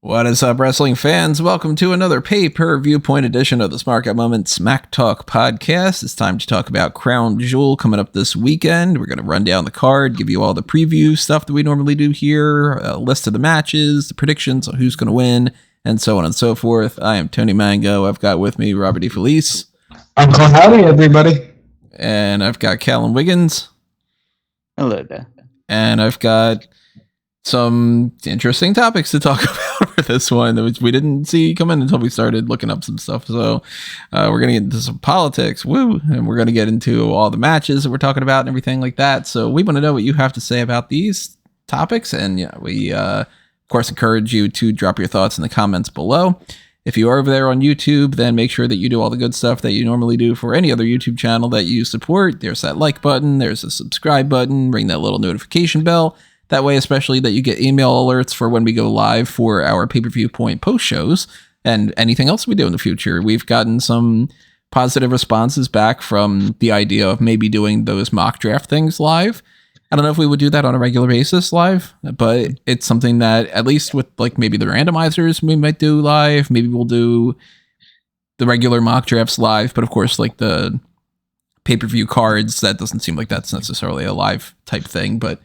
What is up, wrestling fans? Welcome to another Pay-Per-Viewpoint edition of the Smark Moment Smack Talk podcast. It's time to talk about Crown Jewel coming up this weekend. We're going to run down the card, give you all the preview stuff that we normally do here, a list of the matches, the predictions on who's going to win, and so on and so forth. I am Tony Mango. I've got with me Robert DeFelice. Uncle Howdy, everybody. And I've got Callum Wiggins. Hello there. And I've got some interesting topics to talk about for this one, which we didn't see coming until we started looking up some stuff. So we're going to get into some politics, and we're going to get into all the matches that we're talking about and everything like that. So we want to know what you have to say about these topics, and we, of course, encourage you to drop your thoughts in the comments below. If you are over there on YouTube, then make sure that you do all the good stuff that you normally do for any other YouTube channel that you support. There's that like button, there's a subscribe button, ring that little notification bell. That way, especially that you get email alerts for when we go live for our Pay-Per-Viewpoint post shows and anything else we do in the future. We've gotten some positive responses back from the idea of maybe doing those mock draft things live. I don't know if we would do that on a regular basis live, but it's something that at least with like maybe the randomizers we might do live. Maybe we'll do the regular mock drafts live, but of course like the pay-per-view cards, that doesn't seem like that's necessarily a live type thing, but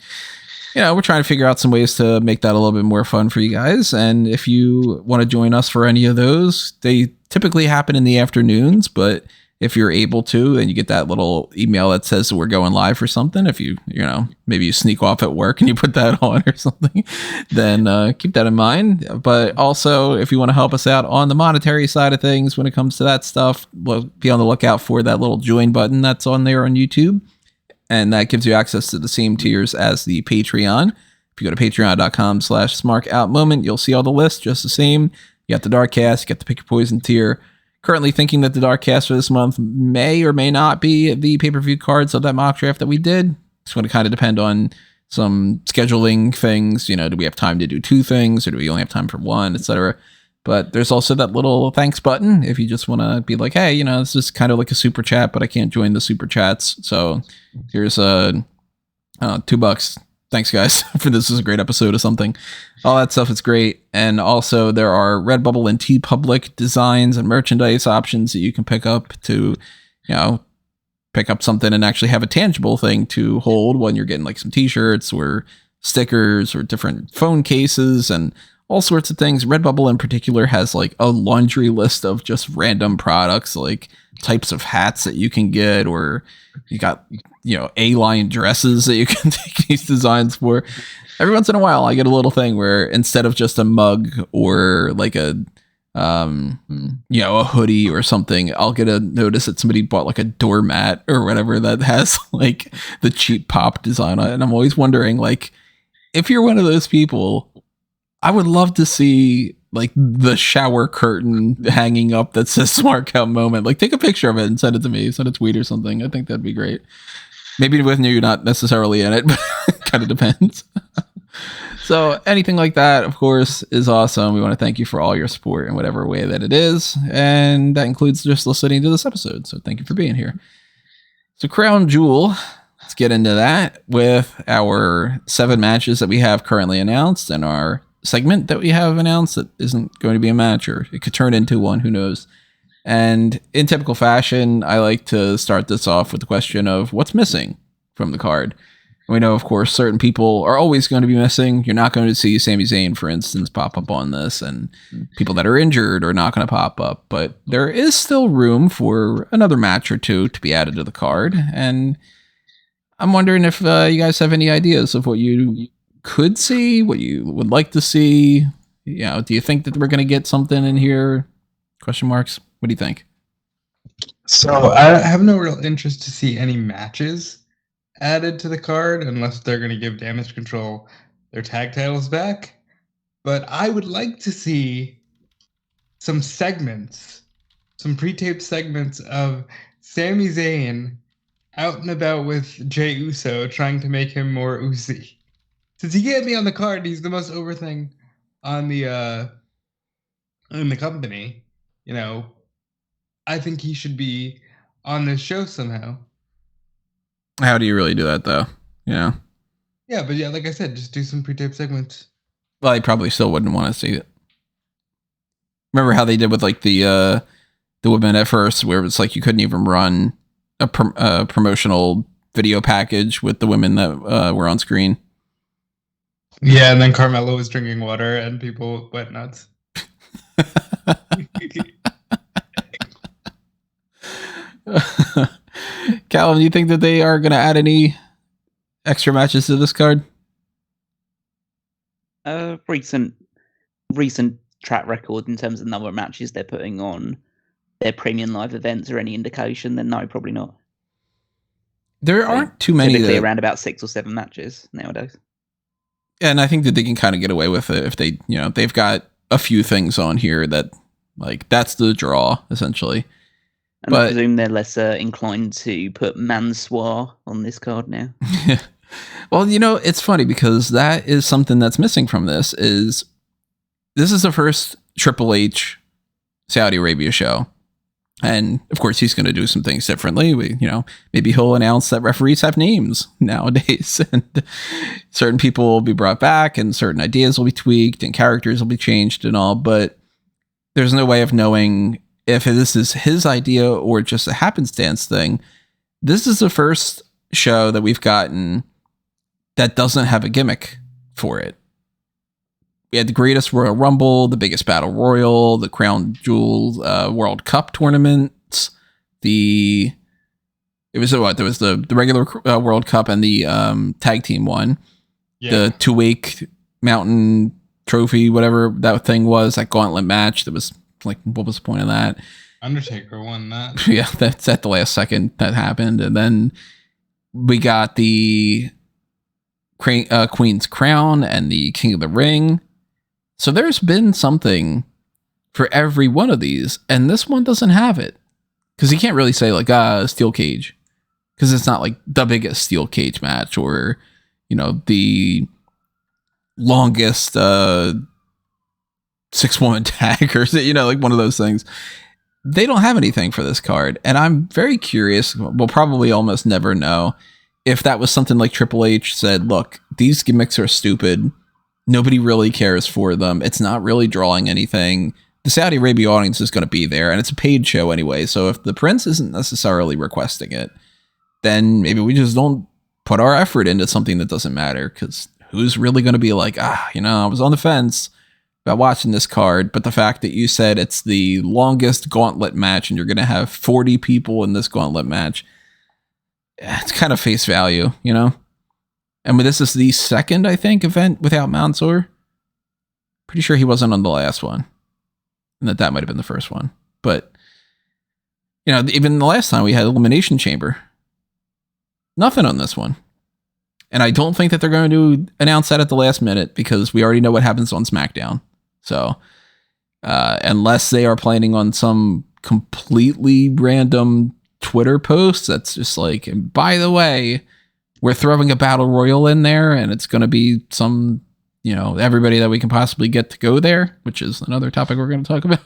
we're trying to figure out some ways to make that a little bit more fun for you guys. And if you want to join us for any of those, they typically happen in the afternoons, but if you're able to, and you get that little email that says we're going live for something, if maybe you sneak off at work and you put that on or something, then keep that in mind. But also, if you want to help us out on the monetary side of things when it comes to that stuff, be on the lookout for that little join button that's on there on YouTube. And that gives you access to the same tiers as the Patreon. If you go to patreon.com/smarkoutmoment, you'll see all the lists just the same. You got the Darkcast, you got the Pick Your Poison tier. Currently thinking that the Darkcast for this month may or may not be the pay-per-view cards of that mock draft that we did. It's going to kind of depend on some scheduling things. Do we have time to do two things, or do we only have time for one, etc.? But there's also that little thanks button if you just want to be like, hey, this is kind of like a super chat, but I can't join the super chats. So here's $2. Thanks, guys, for this is a great episode of something. All that stuff is great. And also there are Redbubble and TeePublic designs and merchandise options that you can pick up to, pick up something and actually have a tangible thing to hold when you're getting like some t-shirts or stickers or different phone cases and all sorts of things. Redbubble in particular has like a laundry list of just random products, like types of hats that you can get, or you got, A-line dresses that you can take these designs for. Every once in a while, I get a little thing where instead of just a mug or like a hoodie or something, I'll get a notice that somebody bought like a doormat or whatever that has like the cheap pop design on it. And I'm always wondering, like, if you're one of those people, I would love to see like the shower curtain hanging up that says Smark Out Moment. Like, take a picture of it and send it to me, send a tweet or something. I think that'd be great. Maybe with you, not necessarily in it, but it kind of depends. So anything like that, of course, is awesome. We want to thank you for all your support in whatever way that it is. And that includes just listening to this episode. So thank you for being here. So Crown Jewel, let's get into that with our 7 matches that we have currently announced and our segment that we have announced that isn't going to be a match, or it could turn into one, who knows. And in typical fashion, I like to start this off with the question of what's missing from the card. We know, of course, certain people are always going to be missing. You're not going to see Sami Zayn, for instance, pop up on this, and people that are injured are not going to pop up, but there is still room for another match or two to be added to the card. And I'm wondering if you guys have any ideas of what you could see, what you would like to see. Do you think that we're going to get something in here? Question marks. What do you think? So I have no real interest to see any matches added to the card unless they're going to give Damage Control their tag titles back. But I would like to see some segments, some pre-taped segments of Sami Zayn out and about with Jey Uso trying to make him more Uzi. Since he can't be on the card, he's the most over thing on the in the company. I think he should be on this show somehow. How do you really do that, though? Yeah, but yeah, like I said, just do some pre-tape segments. Well, I probably still wouldn't want to see it. Remember how they did with like the women at first, where it's like you couldn't even run a promotional video package with the women that were on screen. Yeah, and then Carmelo was drinking water and people went nuts. Callum, do you think that they are going to add any extra matches to this card? Recent track record in terms of the number of matches they're putting on their premium live events or any indication, then no, probably not. There aren't too many. Typically around about 6 or 7 matches nowadays. And I think that they can kind of get away with it if they, they've got a few things on here that, like, that's the draw, essentially. And I presume they're less inclined to put Mansoir on this card now. Well, it's funny because that is something that's missing from this is the first Triple H Saudi Arabia show. And of course, he's going to do some things differently. Maybe he'll announce that referees have names nowadays, and certain people will be brought back, and certain ideas will be tweaked, and characters will be changed, and all. But there's no way of knowing if this is his idea or just a happenstance thing. This is the first show that we've gotten that doesn't have a gimmick for it. We had the greatest Royal Rumble, the biggest Battle Royal, the Crown Jewel World Cup tournaments. There was the regular World Cup and the tag team one. Yeah. The 2-week mountain trophy, whatever that thing was, that gauntlet match. That was like, what was the point of that? Undertaker won that. Yeah, that's at the last second that happened. And then we got the Queen's Crown and the King of the Ring. So there's been something for every one of these, and this one doesn't have it. Because you can't really say, like, steel cage. Because it's not, like, the biggest steel cage match or, the longest 6-woman tag or, like one of those things. They don't have anything for this card. And I'm very curious, we'll probably almost never know, if that was something like Triple H said, look, these gimmicks are stupid. Nobody really cares for them. It's not really drawing anything. The Saudi Arabia audience is going to be there, and it's a paid show anyway. So if the prince isn't necessarily requesting it, then maybe we just don't put our effort into something that doesn't matter. Because who's really going to be like, I was on the fence about watching this card, but the fact that you said it's the longest gauntlet match and you're going to have 40 people in this gauntlet match, it's kind of face value, And this is the second, I think, event without Mansoor. Pretty sure he wasn't on the last one. And that might have been the first one. But, even the last time we had Elimination Chamber. Nothing on this one. And I don't think that they're going to announce that at the last minute because we already know what happens on SmackDown. So, unless they are planning on some completely random Twitter post that's just like, and by the way, we're throwing a battle royal in there and it's going to be some, everybody that we can possibly get to go there, which is another topic we're going to talk about.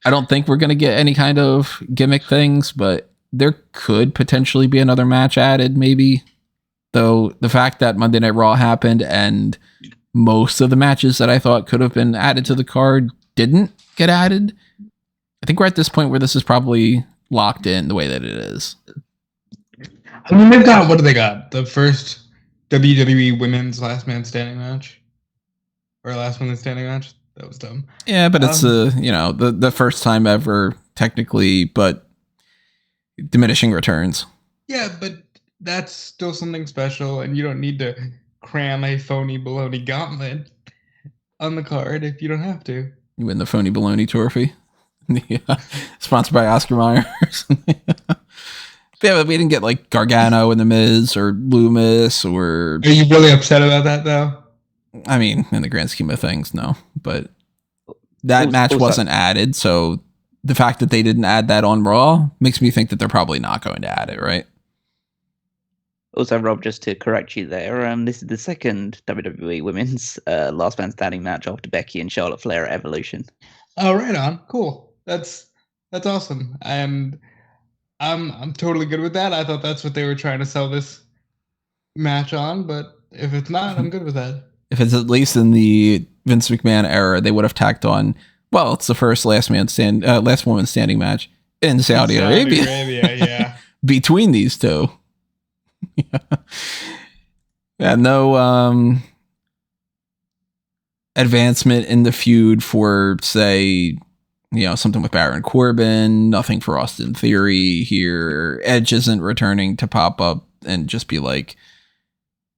I don't think we're going to get any kind of gimmick things, but there could potentially be another match added, maybe. Though the fact that Monday Night Raw happened and most of the matches that I thought could have been added to the card didn't get added, I think we're at this point where this is probably locked in the way that it is. I mean, they've got, what do they got? The first WWE Women's Last Man Standing match? Or Last Woman Standing match? That was dumb. Yeah, but it's, the first time ever, technically, but diminishing returns. Yeah, but that's still something special, and you don't need to cram a phony baloney gauntlet on the card if you don't have to. You win the phony baloney trophy. Yeah. Sponsored by Oscar Myers. Yeah, but we didn't get like Gargano and The Miz or Loomis or... Are you really upset about that, though? I mean, in the grand scheme of things, no. But that match wasn't added, so the fact that they didn't add that on Raw makes me think that they're probably not going to add it, right? Also, Rob, just to correct you there, this is the second WWE Women's Last Man Standing match after Becky and Charlotte Flair at Evolution. Oh, right on. Cool. That's awesome. And I'm totally good with that. I thought that's what they were trying to sell this match on, but if it's not, I'm good with that. If it's at least in the Vince McMahon era, they would have tacked on, well, it's the first last woman standing match in Saudi Arabia. Yeah. Between these two. Yeah, no advancement in the feud for, say, something with Baron Corbin, nothing for Austin Theory here. Edge isn't returning to pop up and just be like,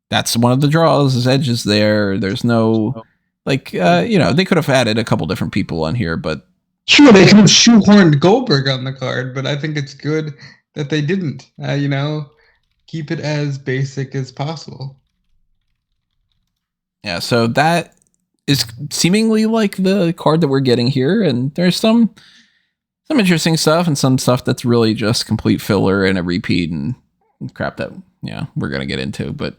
that's one of the draws, is Edge is there. There's no, they could have added a couple different people on here, but. Sure, they could have shoehorned Goldberg on the card, but I think it's good that they didn't. Keep it as basic as possible. Yeah, so that is seemingly like the card that we're getting here, and there's some interesting stuff and some stuff that's really just complete filler and a repeat and crap that we're gonna get into. But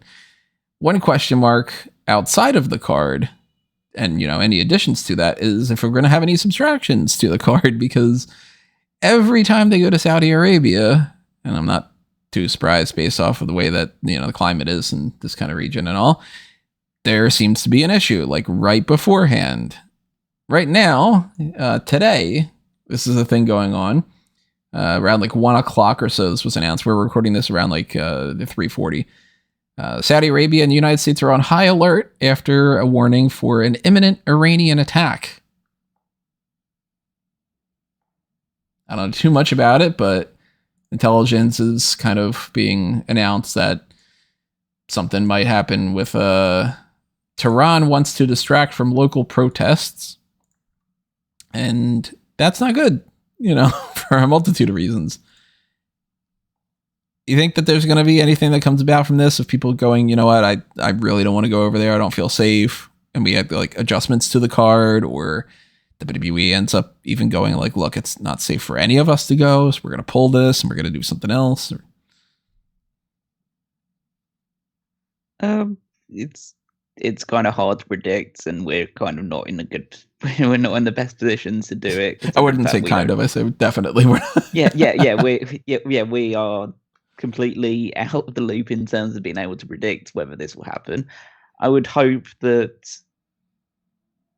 one question mark outside of the card, and any additions to that, is if we're gonna have any subtractions to the card, because every time they go to Saudi Arabia, and I'm not too surprised based off of the way that the climate is in this kind of region and all, there seems to be an issue, like right beforehand. Right now, today, this is a thing going on. Around like 1 o'clock or so, this was announced. We're recording this around like 3:40. Saudi Arabia and the United States are on high alert after a warning for an imminent Iranian attack. I don't know too much about it, but intelligence is kind of being announced that something might happen with Tehran wants to distract from local protests. And that's not good, for a multitude of reasons. You think that there's going to be anything that comes about from this of people going, you know what, I really don't want to go over there. I don't feel safe. And we had like adjustments to the card, or the WWE ends up even going like, look, it's not safe for any of us to go. So we're going to pull this and we're going to do something else. It's kind of hard to predict, and we're kind of not in we're not in the best positions to do it. I wouldn't say kind of. I say definitely we're not. We are completely out of the loop in terms of being able to predict whether this will happen. I would hope that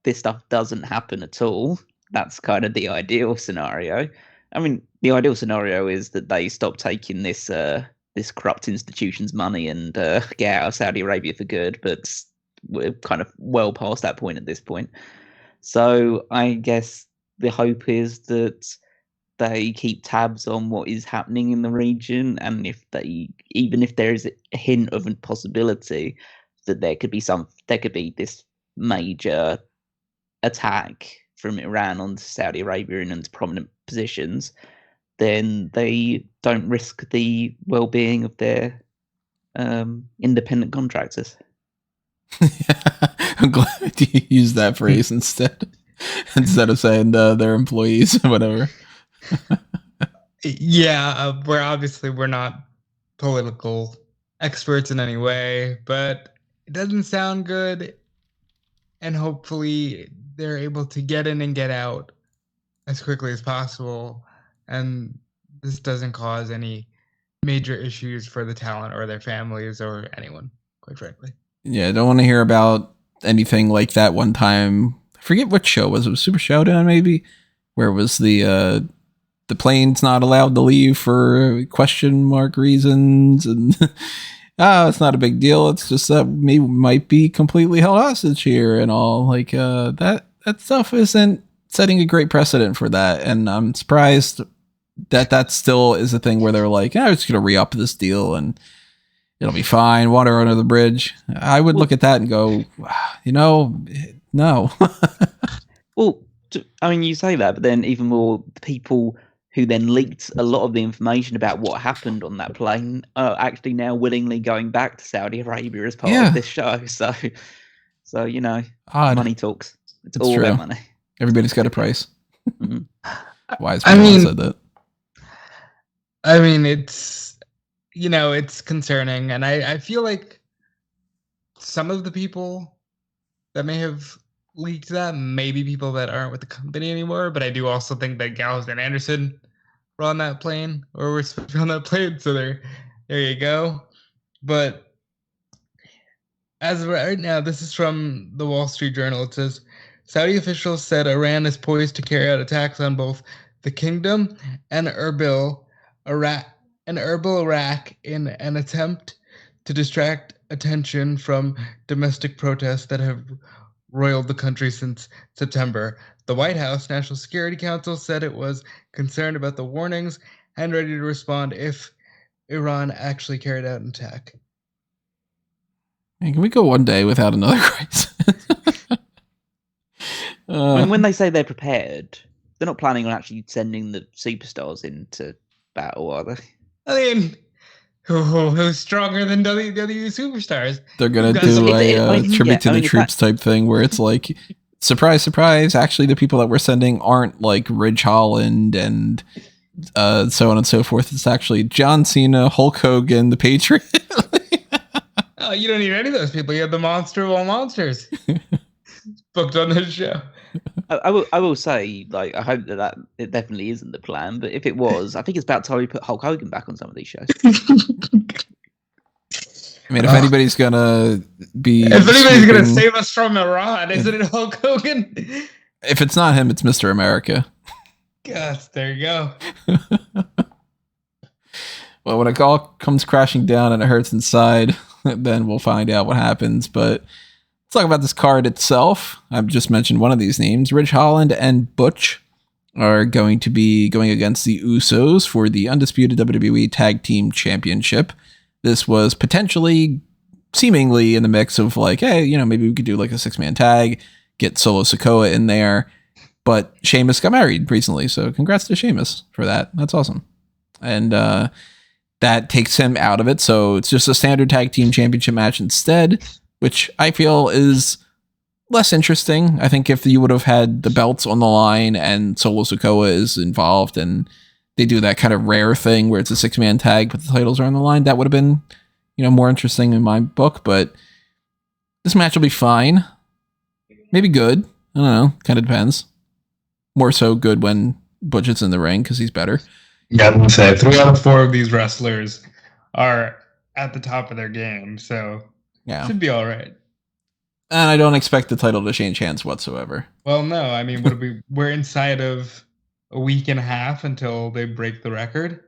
this stuff doesn't happen at all. That's kind of the ideal scenario. I mean, the ideal scenario is that they stop taking this corrupt institution's money and get out of Saudi Arabia for good, but we're kind of well past that point at this point. So I guess the hope is that they keep tabs on what is happening in the region, and even if there is a hint of a possibility that there could be this major attack from Iran on Saudi Arabia and into prominent positions, then they don't risk the well-being of their independent contractors. I'm glad you used that phrase instead of saying their employees or whatever. Yeah, we're not political experts in any way, but it doesn't sound good, and hopefully they're able to get in and get out as quickly as possible, and this doesn't cause any major issues for the talent or their families or anyone, quite frankly. Yeah, I don't want to hear about anything like that one time. I forget what show was it. Was Super Showdown maybe? Where it was the plane's not allowed to leave for question mark reasons, and it's not a big deal. It's just that we might be completely held hostage here and all. Like that stuff isn't setting a great precedent for that, and I'm surprised that still is a thing where they're like, I'm just gonna re-up this deal and it'll be fine, water under the bridge. I would look at that and go, no. Well, I mean, you say that, but then even more, the people who then leaked a lot of the information about what happened on that plane are actually now willingly going back to Saudi Arabia as part of this show. So Odd. Money talks. It's all true. about money. Everybody's got a price. Mm-hmm. Wise people said that. I mean, it's concerning, and I feel like some of the people that may have leaked that may be people that aren't with the company anymore, but I do also think that Gallows and Anderson were on that plane, or were supposed to be on that plane, so there you go. But as of right now, this is from the Wall Street Journal. It says Saudi officials said Iran is poised to carry out attacks on both the kingdom and Erbil, Iraq, in an attempt to distract attention from domestic protests that have roiled the country since September. The White House National Security Council said it was concerned about the warnings and ready to respond if Iran actually carried out an attack. Hey, can we go one day without another crisis? When they say they're prepared, they're not planning on actually sending the superstars into battle, are they? I mean, who's stronger than WWE superstars? They're going to do a tribute to the troops type thing where it's like, surprise, surprise, actually the people that we're sending aren't like Ridge Holland and so on and so forth. It's actually John Cena, Hulk Hogan, the Patriot. Oh, you don't need any of those people. You have the monster of all monsters booked on this show. I will say, like, I hope that it definitely isn't the plan, but if it was, I think it's about time we put Hulk Hogan back on some of these shows. I mean, if anybody's gonna save us from Iran, isn't it Hulk Hogan? If it's not him, it's Mr. America. Yes, there you go. Well, when it all comes crashing down and it hurts inside, then we'll find out what happens. But let's talk about this card itself. I've just mentioned one of these names. Ridge Holland and Butch are going to be going against the Usos for the Undisputed WWE Tag Team Championship. This was potentially, seemingly in the mix of like, hey, you know, maybe we could do like a 6-man tag, get Solo Sikoa in there. But Sheamus got married recently, so congrats to Sheamus for that. That's awesome. And that takes him out of it, so it's just a standard tag team championship match instead, which I feel is less interesting. I think if you would have had the belts on the line and Solo Sikoa is involved and they do that kind of rare thing where it's a 6-man tag but the titles are on the line, that would have been, you know, more interesting in my book. But this match will be fine. Maybe good. I don't know. Kind of depends. More so good when Butch is in the ring because he's better. Yeah, I'm gonna say 3 out of 4 of these wrestlers are at the top of their game, so yeah, should be all right. And I don't expect the title to change hands whatsoever. Well, no, I mean, we're inside of a week and a half until they break the record.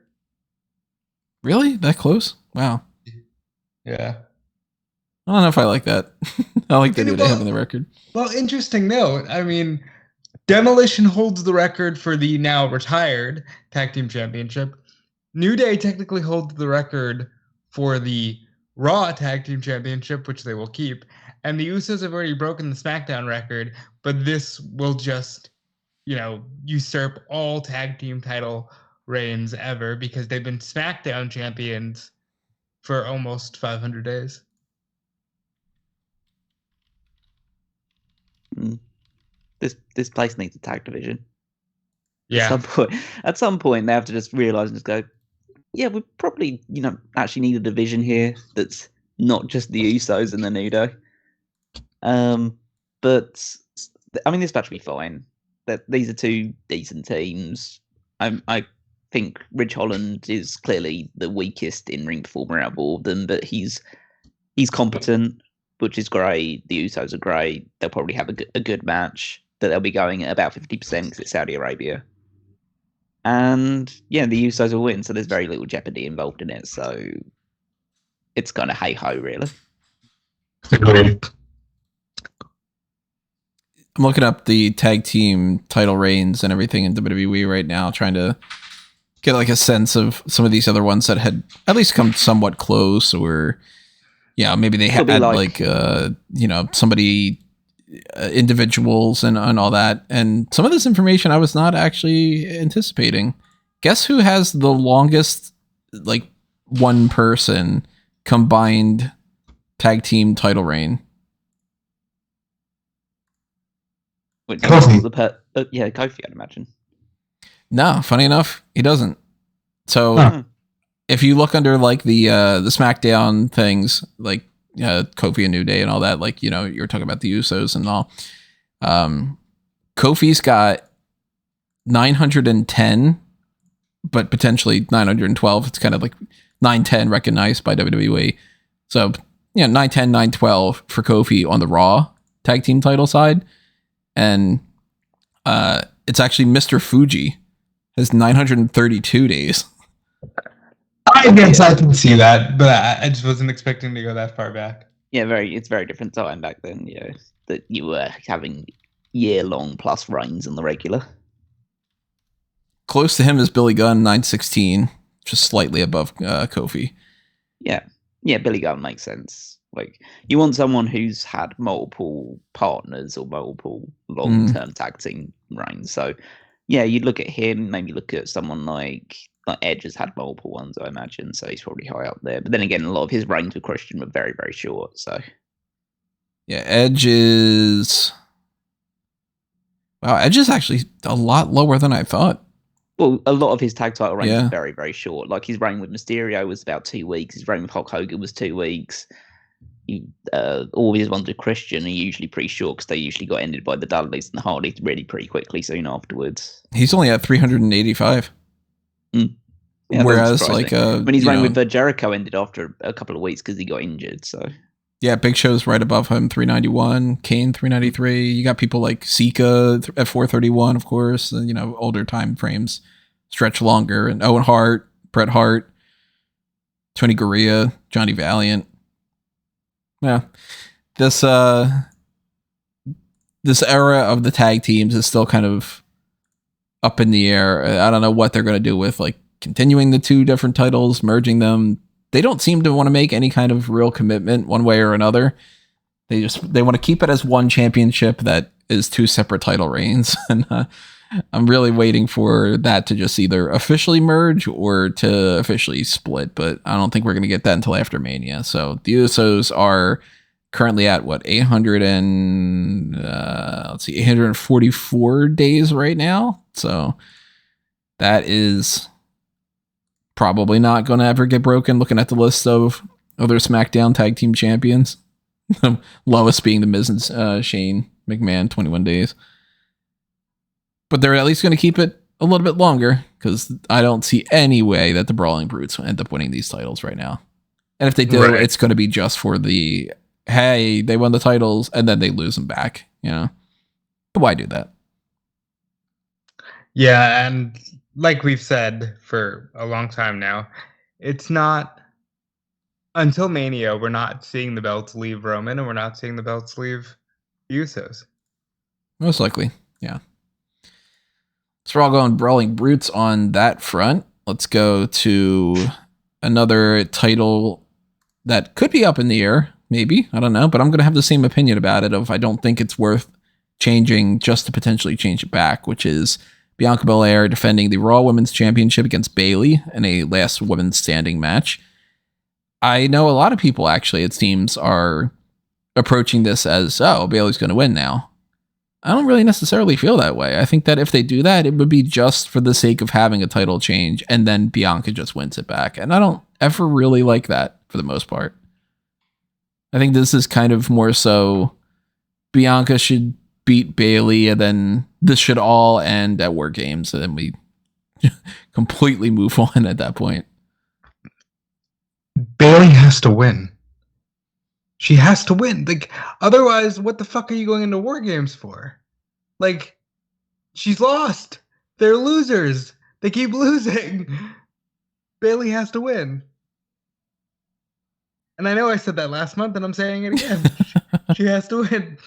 Really? That close? Wow. Yeah. I don't know if I like that. I like the New Day having the record. Well, interesting note. I mean, Demolition holds the record for the now retired Tag Team Championship. New Day technically holds the record for the Raw Tag Team Championship, which they will keep. And the Usos have already broken the SmackDown record, but this will just, you know, usurp all tag team title reigns ever because they've been SmackDown champions for almost 500 days. This place needs a tag division. Yeah. At some point, they have to just realize and just go, yeah, we probably, you know, actually need a division here that's not just the Usos and the New Day. But I mean, this match will be fine. That these are two decent teams. I think Ridge Holland is clearly the weakest in-ring performer out of all of them, but he's competent, which is great. The Usos are great. They'll probably have a good match. That they'll be going at about 50% because it's Saudi Arabia. And yeah, the Usos will win, so there's very little jeopardy involved in it. So it's kind of hey-ho, really. Agreed. I'm looking up the tag team title reigns and everything in WWE right now, trying to get like a sense of some of these other ones that had at least come somewhat close, or yeah, maybe they had like you know, somebody individuals and all that. And some of this information I was not actually anticipating. Guess who has the longest like one person combined tag team title reign? Kofi. Yeah, Kofi, I'd imagine. No, funny enough, he doesn't. So if you look under like the SmackDown things, like Kofi and New Day and all that, like, you know, you're talking about the Usos and all. Kofi's got 910, but potentially 912. It's kind of like 910 recognized by WWE. So 9-10, 9-12 for Kofi on the Raw tag team title side. And it's actually Mr. Fuji has 932 days. I guess I can see that, but I just wasn't expecting to go that far back. Yeah, it's very different time back then. Yeah, that you were having year-long plus reigns on the regular. Close to him is Billy Gunn, 916, just slightly above Kofi. Yeah, Billy Gunn makes sense. Like, you want someone who's had multiple partners or multiple long-term tag team reigns. So, yeah, you'd look at him, maybe look at someone like Edge has had multiple ones, I imagine, so he's probably high up there. But then again, a lot of his reigns with Christian were very, very short, so... Yeah, Edge is... Wow, Edge is actually a lot lower than I thought. Well, a lot of his tag title reigns are very, very short. Like, his reign with Mysterio was about 2 weeks. His reign with Hulk Hogan was 2 weeks. All his ones with Christian are usually pretty short because they usually got ended by the Dudleys and the Hardys really pretty quickly soon afterwards. He's only at 385. Yeah, whereas, like, when his reign with Jericho ended after a couple of weeks because he got injured. So yeah, Big Show's right above him, 391. Kane 393. You got people like Sika at 431, of course. And, older time frames stretch longer. And Owen Hart, Bret Hart, Tony Gurria, Johnny Valiant. Yeah, this era of the tag teams is still kind of up in the air. I don't know what they're going to do with like continuing the two different titles, merging them. They don't seem to want to make any kind of real commitment one way or another. They want to keep it as one championship that is two separate title reigns. And I'm really waiting for that to just either officially merge or to officially split. But I don't think we're going to get that until after Mania. So the Usos are currently at 844 days right now. So that is probably not going to ever get broken. Looking at the list of other SmackDown tag team champions, lowest being the Miz and Shane McMahon, 21 days. But they're at least going to keep it a little bit longer because I don't see any way that the Brawling Brutes will end up winning these titles right now. And if they do, it's going to be just for the, hey, they won the titles and then they lose them back, But why do that? Yeah, and like we've said for a long time now, it's not until Mania, we're not seeing the belts leave Roman and we're not seeing the belts leave Usos. Most likely, yeah. So we're all going Brawling Brutes on that front. Let's go to another title that could be up in the air, maybe. I don't know, but I'm going to have the same opinion about it of I don't think it's worth changing just to potentially change it back, which is Bianca Belair defending the Raw Women's Championship against Bayley in a last woman standing match. I know a lot of people, actually, it seems, are approaching this as, oh, Bayley's going to win now. I don't really necessarily feel that way. I think that if they do that, it would be just for the sake of having a title change, and then Bianca just wins it back. And I don't ever really like that for the most part. I think this is kind of more so Bianca should beat Bayley, and then this should all end at War Games, and then we completely move on at that point. Bayley has to win. She has to win. Like, otherwise, what the fuck are you going into War Games for? Like, she's lost. They're losers. They keep losing. Bayley has to win. And I know I said that last month, and I'm saying it again. She has to win.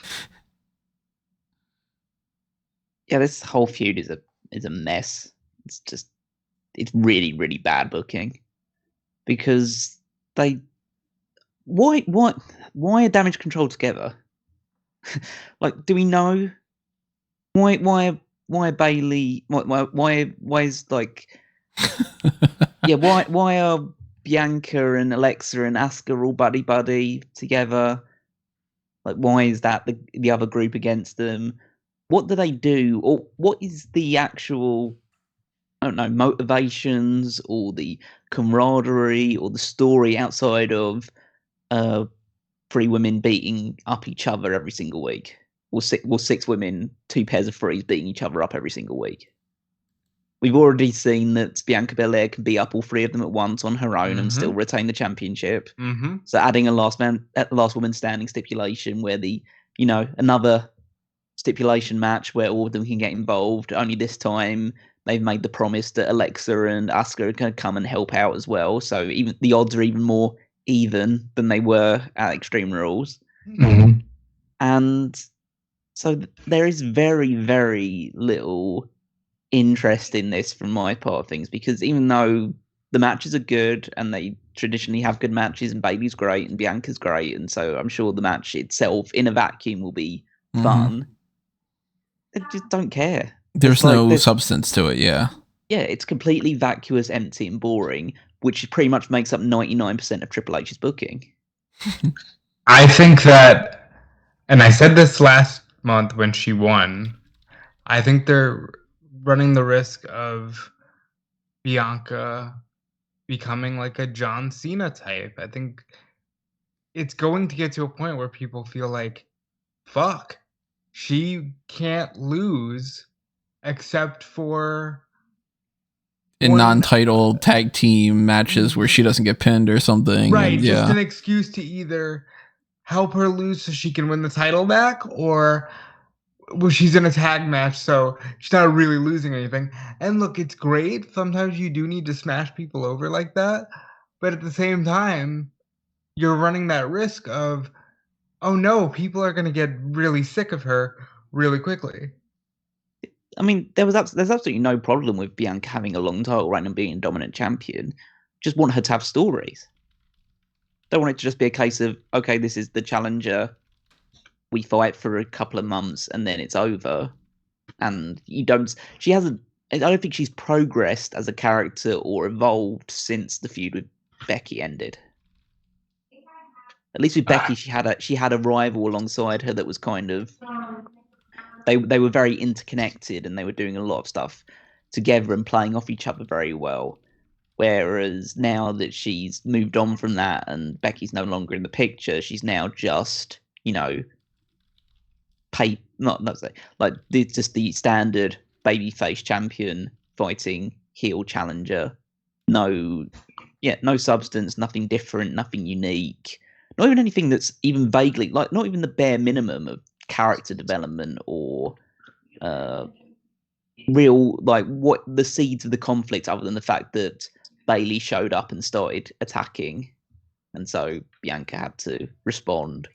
Yeah, this whole feud is a mess. It's really, really bad booking. Because why are Damage Control together? Like, do we know why Bayley? Why is like yeah? Why are Bianca and Alexa and Asuka all buddy together? Like, why is that the other group against them? What do they do, or what is the actual, I don't know, motivations or the camaraderie or the story outside of 3 women beating up each other every single week, or 6 women, 2 pairs of threes beating each other up every single week? We've already seen that Bianca Belair can be up all three of them at once on her own and still retain the championship. So adding a last woman standing stipulation where another stipulation match where all of them can get involved. Only this time they've made the promise that Alexa and Asuka are going to come and help out as well. So even the odds are even more even than they were at Extreme Rules. And so there is very, very little interest in this from my part of things, because even though the matches are good and they traditionally have good matches and Bayley's great and Bianca's great, and so I'm sure the match itself in a vacuum will be fun, I just don't care. There's no substance to it. Yeah, it's completely vacuous, empty and boring, which pretty much makes up 99% of Triple H's booking. I think that, and I said this last month when she won, I think they're running the risk of Bianca becoming like a John Cena type. I think it's going to get to a point where people feel like, fuck, she can't lose except for in non-title tag team matches where she doesn't get pinned or something. Right, just an excuse to either help her lose so she can win the title back, or she's in a tag match, so she's not really losing anything. And look, it's great. Sometimes you do need to smash people over like that. But at the same time, you're running that risk of, oh no, people are going to get really sick of her really quickly. I mean, there's absolutely no problem with Bianca having a long title reign and being a dominant champion. Just want her to have stories. Don't want it to just be a case of, okay, this is the challenger. We fight for a couple of months and then it's over. And I don't think she's progressed as a character or evolved since the feud with Becky ended. At least with Becky, she had a rival alongside her that was kind of, they were very interconnected and they were doing a lot of stuff together and playing off each other very well. Whereas now that she's moved on from that and Becky's no longer in the picture, she's now just, just the standard babyface champion fighting heel challenger. No substance, nothing different, nothing unique. Not even anything that's even vaguely, not even the bare minimum of character development or real, what the seeds of the conflict, other than the fact that Bayley showed up and started attacking, and so Bianca had to respond.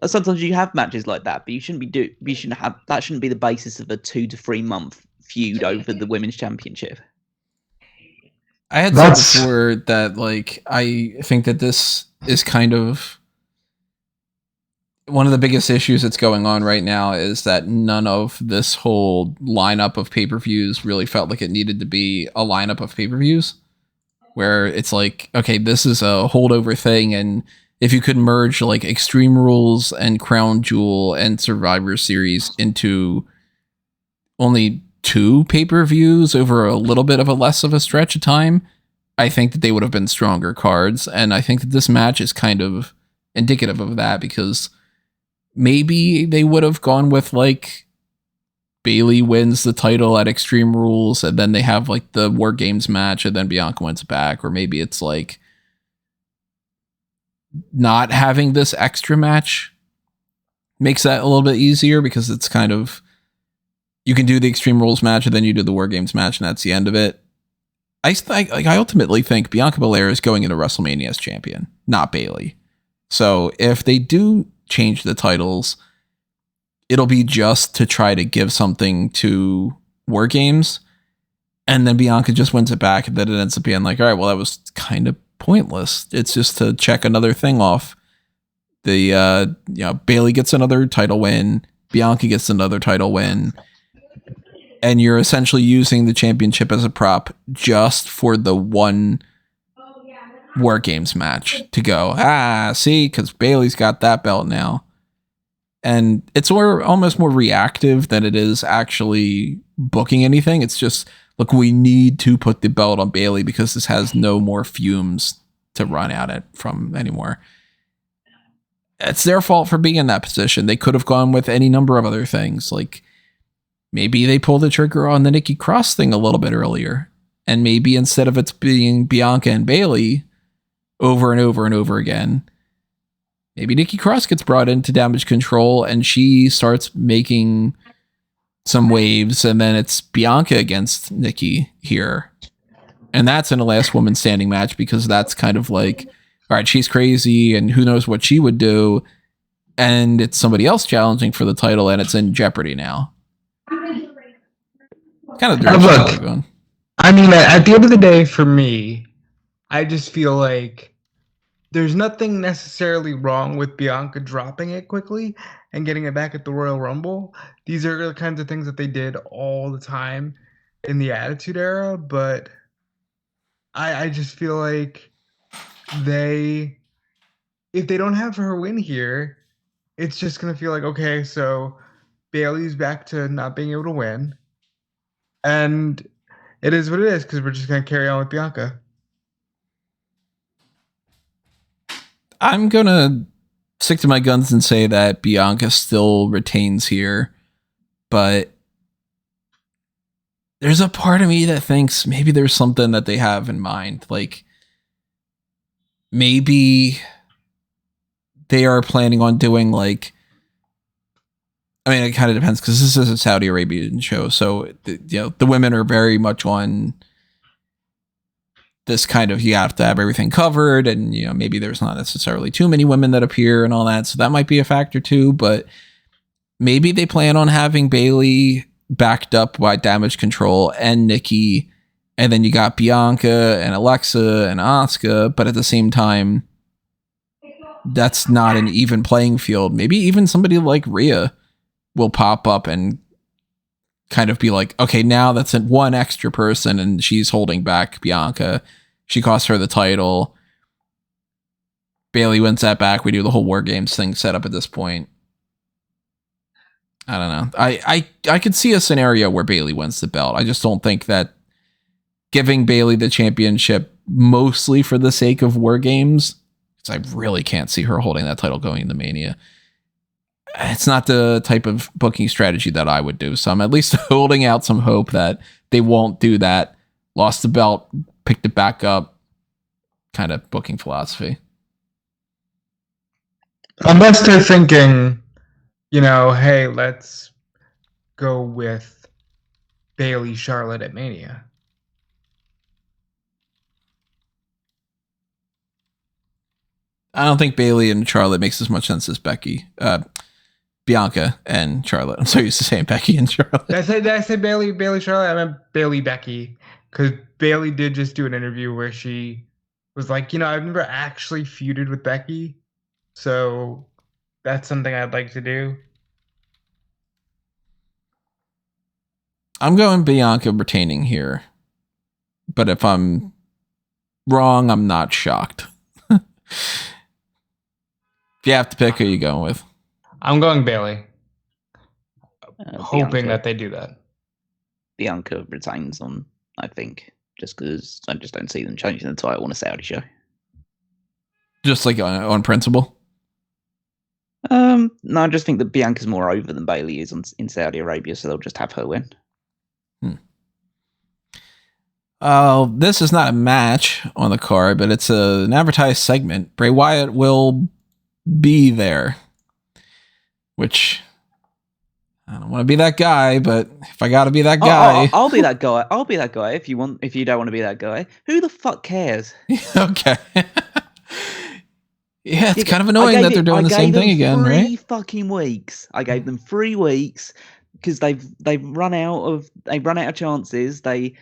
Sometimes you have matches like that, but that shouldn't be the basis of a 2 to 3 month feud over the women's championship. I had said before that I think that this is kind of one of the biggest issues that's going on right now, is that none of this whole lineup of pay-per-views really felt like it needed to be a lineup of pay-per-views, where it's like, okay, this is a holdover thing, and if you could merge Extreme Rules and Crown Jewel and Survivor Series into only 2 pay-per-views over a little bit of a less of a stretch of time, I think that they would have been stronger cards. And I think that this match is kind of indicative of that, because maybe they would have gone with Bayley wins the title at Extreme Rules and then they have the War Games match and then Bianca wins back. Or maybe it's not having this extra match makes that a little bit easier, because it's kind of, you can do the Extreme Rules match and then you do the War Games match and that's the end of it. I ultimately think Bianca Belair is going into WrestleMania as champion, not Bayley. So if they do change the titles, it'll be just to try to give something to War Games, and then Bianca just wins it back, and then it ends up being all right, well, that was kind of pointless. It's just to check another thing off. The Bayley gets another title win, Bianca gets another title win, and you're essentially using the championship as a prop just for the one War Games match to go, see, because Bayley's got that belt now. And it's almost more reactive than it is actually booking anything. It's just, look, we need to put the belt on Bayley because this has no more fumes to run at it from anymore. It's their fault for being in that position. They could have gone with any number of other things. maybe they pull the trigger on the Nikki Cross thing a little bit earlier. And maybe instead of it being Bianca and Bayley over and over and over again, maybe Nikki Cross gets brought into Damage Control and she starts making some waves, and then it's Bianca against Nikki here. And that's in a last woman standing match, because that's kind of like, all right, she's crazy and who knows what she would do. And it's somebody else challenging for the title and it's in jeopardy now. Kind of Look, going. I mean, at the end of the day, for me, I just feel like there's nothing necessarily wrong with Bianca dropping it quickly and getting it back at the Royal Rumble. These are the kinds of things that they did all the time in the Attitude Era, but I just feel like if they don't have her win here, it's just going to feel like, okay, so Bayley's back to not being able to win. And it is what it is, because we're just going to carry on with Bianca. I'm going to stick to my guns and say that Bianca still retains here, but there's a part of me that thinks maybe there's something that they have in mind. Like, maybe they are planning on doing like, I mean, it kind of depends, because this is a Saudi Arabian show. So, the women are very much on this kind of, you have to have everything covered. And, maybe there's not necessarily too many women that appear and all that. So that might be a factor too. But maybe they plan on having Bayley backed up by Damage Control and Nikki. And then you got Bianca and Alexa and Asuka. But at the same time, that's not an even playing field. Maybe even somebody like Rhea will pop up and kind of be like, okay, now that's one extra person and she's holding back Bianca. She costs her the title. Bayley wins that back. We do the whole War Games thing set up at this point. I don't know. I could see a scenario where Bayley wins the belt. I just don't think that giving Bayley the championship mostly for the sake of War Games, because I really can't see her holding that title going into Mania. It's not the type of booking strategy that I would do. So I'm at least holding out some hope that they won't do that. Lost the belt, picked it back up kind of booking philosophy. Unless they're thinking, hey, let's go with Bayley Charlotte at Mania. I don't think Bayley and Charlotte makes as much sense as Bianca and Charlotte. I'm so used to saying Becky and Charlotte. Did I say Bayley Charlotte? I meant Bayley Becky, because Bayley did just do an interview where she was like, I've never actually feuded with Becky, so that's something I'd like to do. I'm going Bianca retaining here, but if I'm wrong, I'm not shocked. If you have to pick, who are you going with? I'm going Bayley. Hoping Bianca. that they do that. Bianca retains on, I think, just because I just don't see them changing the title on a Saudi show. Just like on principle? No, I just think that Bianca's more over than Bayley is in Saudi Arabia, so they'll just have her win. This is not a match on the card, but it's an advertised segment. Bray Wyatt will be there, which I don't want to be that guy, but if I got to be that guy, I'll be that guy. I'll be that guy if you want. If you don't want to be that guy, who the fuck cares? Okay. Yeah, it's kind of annoying that they're doing the same thing again, right? 3 fucking weeks. I gave them 3 weeks because they've run out of chances. They've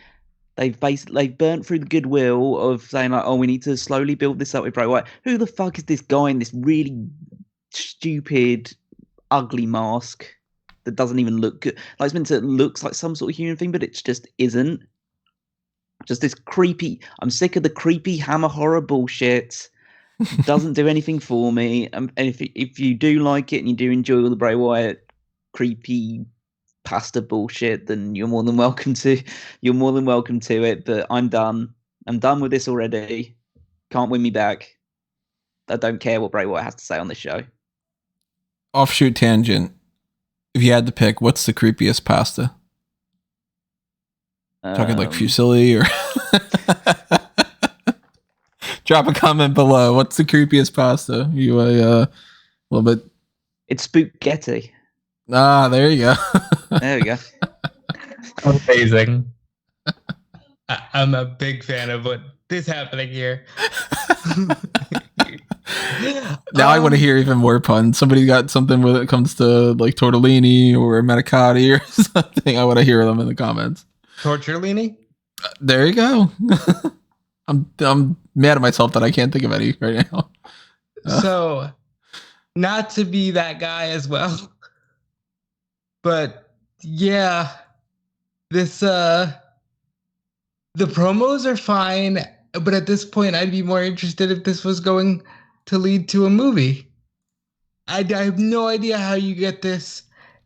burnt through the goodwill of saying like, oh, we need to slowly build this up with Bray Wyatt. Who the fuck is this guy in this really stupid, ugly mask that doesn't even look good? Like, it's meant to looks like some sort of human thing, but it just isn't. Just this creepy. I'm sick of the creepy Hammer horror bullshit. Doesn't do anything for me. And if you do like it and you do enjoy all the Bray Wyatt creepy pasta bullshit, then you're more than welcome to it. But I'm done. I'm done with this already. Can't win me back. I don't care what Bray Wyatt has to say on this show. Offshoot tangent. If you had to pick, what's the creepiest pasta? Talking like fusilli or drop a comment below. What's the creepiest pasta? You a little bit. It's spaghetti. Ah, there you go. There we go. Amazing. I'm a big fan of what is happening here. Now I want to hear even more puns. Somebody got something when it comes to like tortellini or manicotti or something. I want to hear them in the comments. Tortellini? There you go. I'm mad at myself that I can't think of any right now. So, not to be that guy as well, but yeah, this the promos are fine, but at this point, I'd be more interested if this was going to lead to a movie. I have no idea how you get this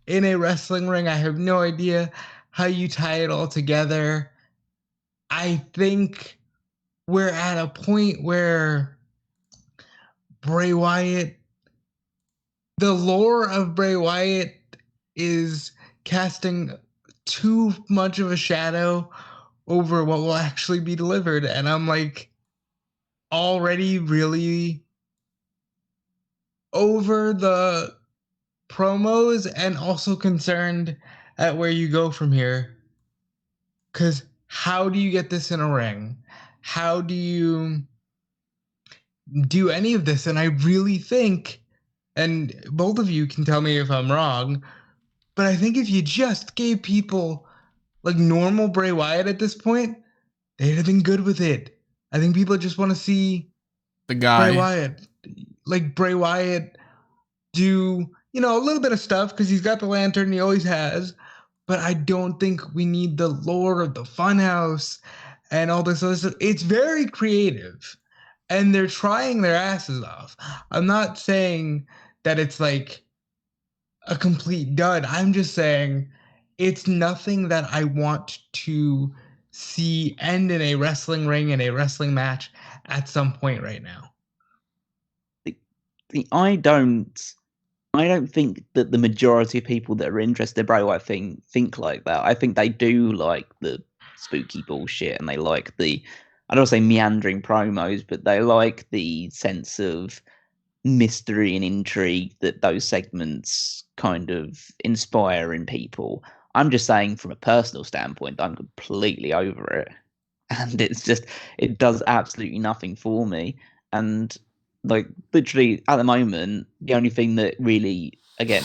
in a wrestling ring. I have no idea how you tie it all together. I think we're at a point where Bray Wyatt, the lore of Bray Wyatt is casting too much of a shadow over what will actually be delivered. And I'm like already really over the promos and also concerned at where you go from here. Because how do you get this in a ring? How do you do any of this? And I really think, and both of you can tell me if I'm wrong, but I think if you just gave people like normal Bray Wyatt at this point, they'd have been good with it. I think people just want to see the guy Bray Wyatt, like Bray Wyatt do, a little bit of stuff because he's got the lantern, he always has, but I don't think we need the lore of the funhouse and all this other stuff. It's very creative and they're trying their asses off. I'm not saying that it's like a complete dud. I'm just saying it's nothing that I want to see end in a wrestling ring, in a wrestling match at some point right now. I don't think that the majority of people that are interested in Bray Wyatt think like that. I think they do like the spooky bullshit and they like the, I don't want to say meandering promos, but they like the sense of mystery and intrigue that those segments kind of inspire in people. I'm just saying from a personal standpoint, I'm completely over it. And it's just, it does absolutely nothing for me. And like literally at the moment, the only thing that really, again,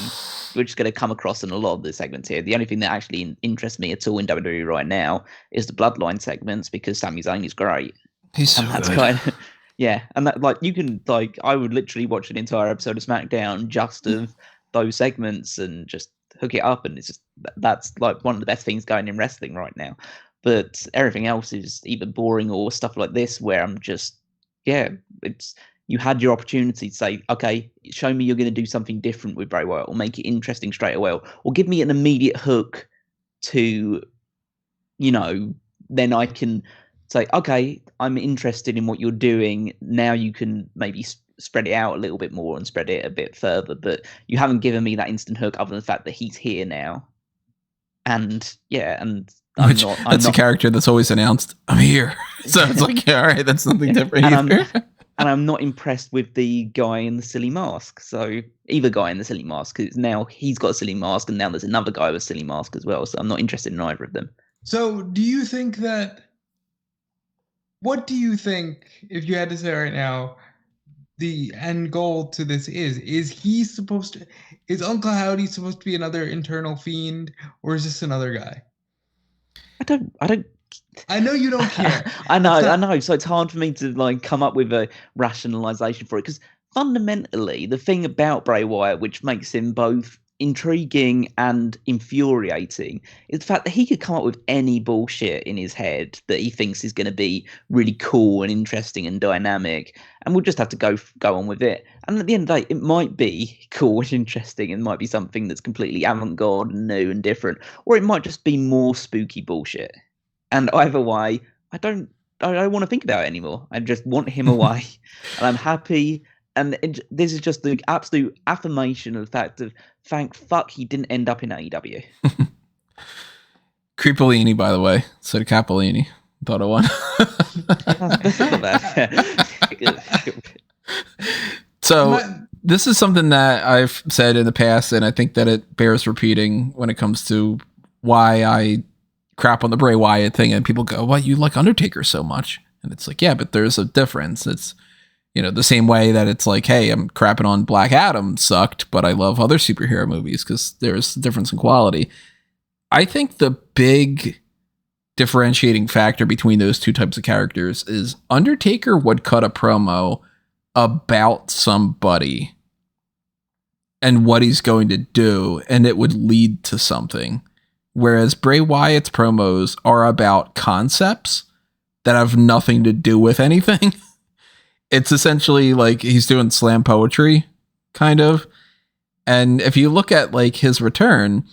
we're just going to come across in a lot of the segments here. The only thing that actually interests me at all in WWE right now is the Bloodline segments because Sami Zayn is great. He's so and that's good. kind of, yeah. And that, like, you can, like, I would literally watch an entire episode of SmackDown just of those segments and just hook it up. And it's just, that's like one of the best things going in wrestling right now. But everything else is either boring or stuff like this where I'm just, yeah, it's, you had your opportunity to say, okay, show me you're going to do something different with Bray Wyatt or make it interesting straight away or give me an immediate hook to, then I can say, okay, I'm interested in what you're doing. Now you can maybe spread it out a little bit more and spread it a bit further. But you haven't given me that instant hook other than the fact that he's here now. And yeah, and that's a character that's always announced, I'm here. So it's like, yeah, all right, that's something different either. And I'm not impressed with the guy in the silly mask. So either guy in the silly mask, because now he's got a silly mask and now there's another guy with a silly mask as well. So I'm not interested in either of them. So do you think what do you think, if you had to say right now, the end goal to this is Uncle Howdy supposed to be another internal fiend or is this another guy? I know you don't care. I know. So it's hard for me to like come up with a rationalization for it because fundamentally, the thing about Bray Wyatt, which makes him both intriguing and infuriating, is the fact that he could come up with any bullshit in his head that he thinks is going to be really cool and interesting and dynamic, and we'll just have to go on with it. And at the end of the day, it might be cool and interesting, and might be something that's completely avant-garde and new and different, or it might just be more spooky bullshit. And either way, I don't want to think about it anymore. I just want him away, and I'm happy. And this is just the absolute affirmation of the fact of thank fuck he didn't end up in AEW. Creepellini, by the way, said Cappellini. Thought it won. So this is something that I've said in the past, and I think that it bears repeating when it comes to why I crap on the Bray Wyatt thing. And people go, "Well, you like Undertaker so much," and it's like, yeah, but there's a difference. It's, you know, the same way that it's like, hey, I'm crapping on Black Adam sucked, but I love other superhero movies because there's a difference in quality. I think the big differentiating factor between those two types of characters is Undertaker would cut a promo about somebody and what he's going to do, and it would lead to something. Whereas Bray Wyatt's promos are about concepts that have nothing to do with anything. It's essentially like he's doing slam poetry, kind of. And if you look at like his return,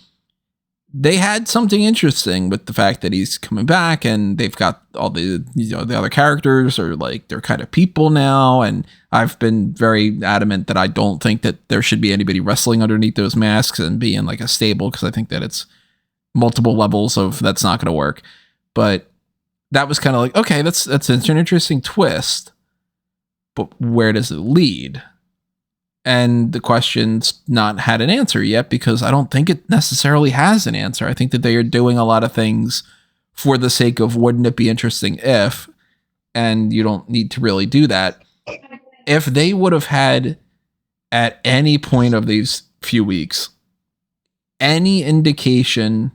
they had something interesting with the fact that he's coming back, and they've got all the, you know, the other characters are like, they're kind of people now. And I've been very adamant that I don't think that there should be anybody wrestling underneath those masks and being like a stable, because I think that it's multiple levels of that's not going to work. But that was kind of like, okay, that's an interesting twist, but where does it lead? And the question's not had an answer yet, because I don't think it necessarily has an answer. I think that they are doing a lot of things for the sake of, wouldn't it be interesting if, and you don't need to really do that. If they would have had at any point of these few weeks any indication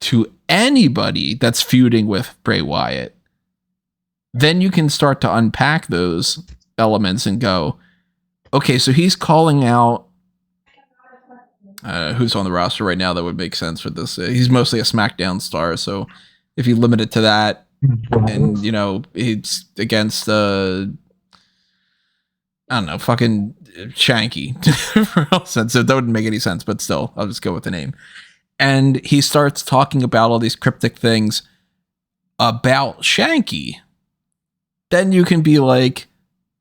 to anybody that's feuding with Bray Wyatt, then you can start to unpack those elements and go, okay, so he's calling out who's on the roster right now that would make sense for this. He's mostly a SmackDown star, so if you limit it to that, and, you know, it's against I don't know, fucking Shanky. For all sense, it wouldn't make any sense, but still, I'll just go with the name. And he starts talking about all these cryptic things about Shanky. Then you can be like,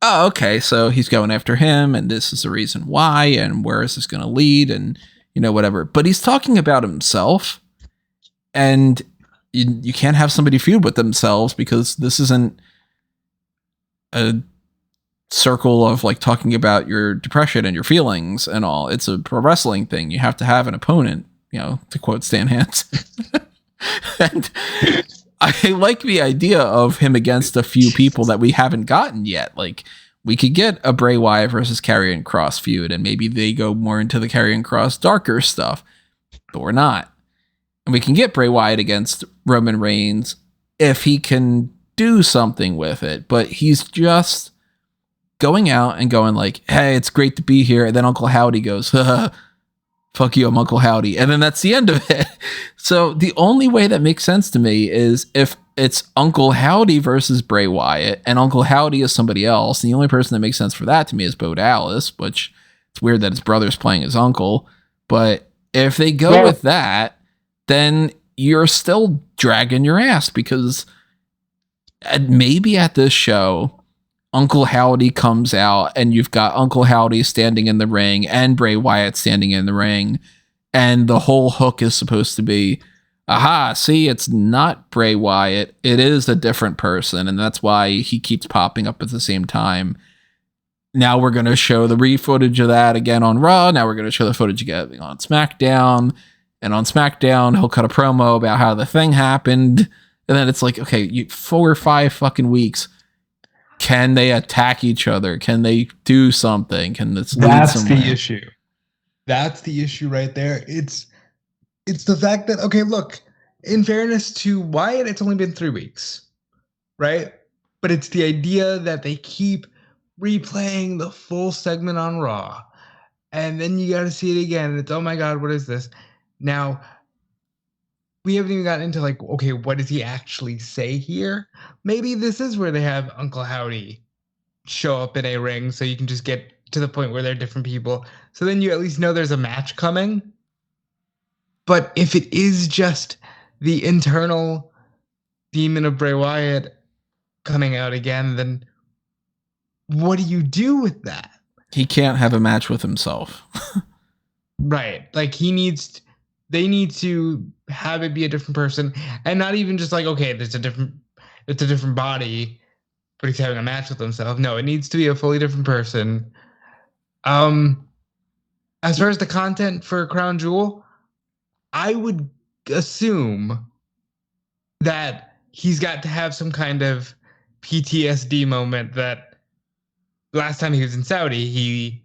oh, okay, so he's going after him, and this is the reason why, and where is this going to lead, and, you know, whatever. But he's talking about himself, and you can't have somebody feud with themselves, because this isn't a circle of like talking about your depression and your feelings and all. It's a pro wrestling thing. You have to have an opponent, you know, to quote Stan Hansen. And I like the idea of him against a few people that we haven't gotten yet. Like, we could get a Bray Wyatt versus Karrion Kross feud, and maybe they go more into the Karrion Kross darker stuff, but we're not. And we can get Bray Wyatt against Roman Reigns if he can do something with it, but he's just going out and going like, hey, it's great to be here. And then Uncle Howdy goes, fuck you, I'm Uncle Howdy. And then that's the end of it. So the only way that makes sense to me is if it's Uncle Howdy versus Bray Wyatt, and Uncle Howdy is somebody else. And the only person that makes sense for that to me is Bo Dallas, which it's weird that his brother's playing his uncle. But if they go with that, then you're still dragging your ass, because maybe at this show, Uncle Howdy comes out and you've got Uncle Howdy standing in the ring and Bray Wyatt standing in the ring. And the whole hook is supposed to be, aha, see, it's not Bray Wyatt. It is a different person. And that's why he keeps popping up at the same time. Now we're going to show the re-footage of that again on Raw. Now we're going to show the footage again on SmackDown. And on SmackDown, he'll cut a promo about how the thing happened. And then it's like, okay, 4 or 5 fucking weeks. Can they attack each other? Can they do something? Can this lead somewhere? The issue. That's the issue right there. It's the fact that, okay, look, in fairness to Wyatt, it's only been 3 weeks, right? But it's the idea that they keep replaying the full segment on Raw, and then you got to see it again, and it's, oh my God, what is this? Now, we haven't even gotten into like, okay, what does he actually say here? Maybe this is where they have Uncle Howdy show up in a ring, so you can just get to the point where they're different people. So then you at least know there's a match coming. But if it is just the internal demon of Bray Wyatt coming out again, then what do you do with that? He can't have a match with himself. Right. Like, he needs they need to have it be a different person, and not even just like, okay, it's a different body, but he's having a match with himself. No, it needs to be a fully different person. As far as the content for Crown Jewel, I would assume that he's got to have some kind of PTSD moment that last time he was in Saudi,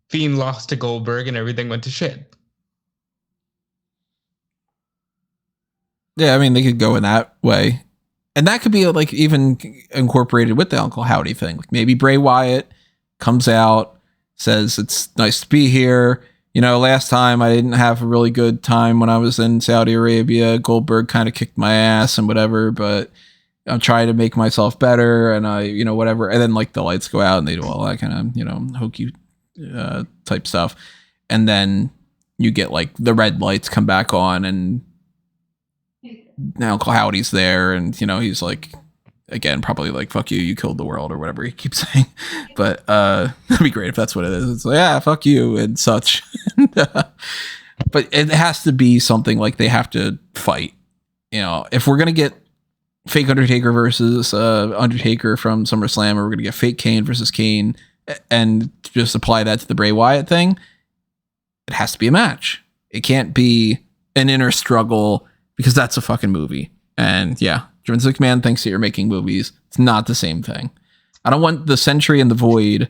Fiend lost to Goldberg and everything went to shit. Yeah, I mean, they could go in that way. And that could be like even incorporated with the Uncle Howdy thing. Like maybe Bray Wyatt comes out, says it's nice to be here. You know, last time I didn't have a really good time when I was in Saudi Arabia. Goldberg kind of kicked my ass and whatever, but I'm trying to make myself better and whatever. And then like the lights go out and they do all that kind of, hokey type stuff. And then you get like the red lights come back on and now Uncle Howdy's there and, he's like, again, probably like, fuck you killed the world or whatever he keeps saying. But that'd be great if that's what it is. It's like, yeah, fuck you and such. But it has to be something like they have to fight. If we're going to get fake Undertaker versus Undertaker from SummerSlam, or we're going to get fake Kane versus Kane and just apply that to the Bray Wyatt thing, it has to be a match. It can't be an inner struggle because that's a fucking movie. And yeah, Vince McMahon thinks that you're making movies. It's not the same thing. I don't want the Century and the Void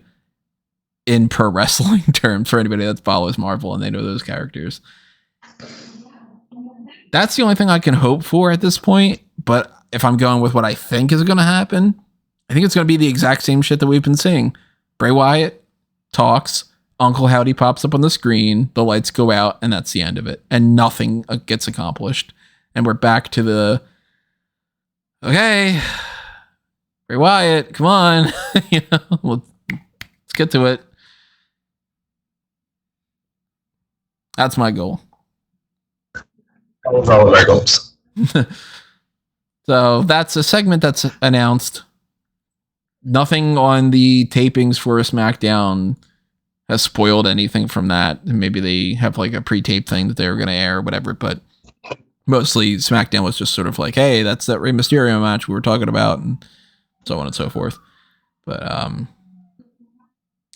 in pro wrestling terms for anybody that follows Marvel and they know those characters. That's the only thing I can hope for at this point. But if I'm going with what I think is going to happen, I think it's going to be the exact same shit that we've been seeing. Bray Wyatt talks, Uncle Howdy pops up on the screen, the lights go out, and that's the end of it. And nothing gets accomplished. And we're back to the, okay, Bray Wyatt, come on. Let's get to it. That's my goal. That was all of our goals. So that's a segment that's announced. Nothing on the tapings for SmackDown has spoiled anything from that. Maybe they have like a pre-tape thing that they were going to air or whatever, but mostly SmackDown was just sort of like, hey, that's that Rey Mysterio match we were talking about, and so on and so forth. But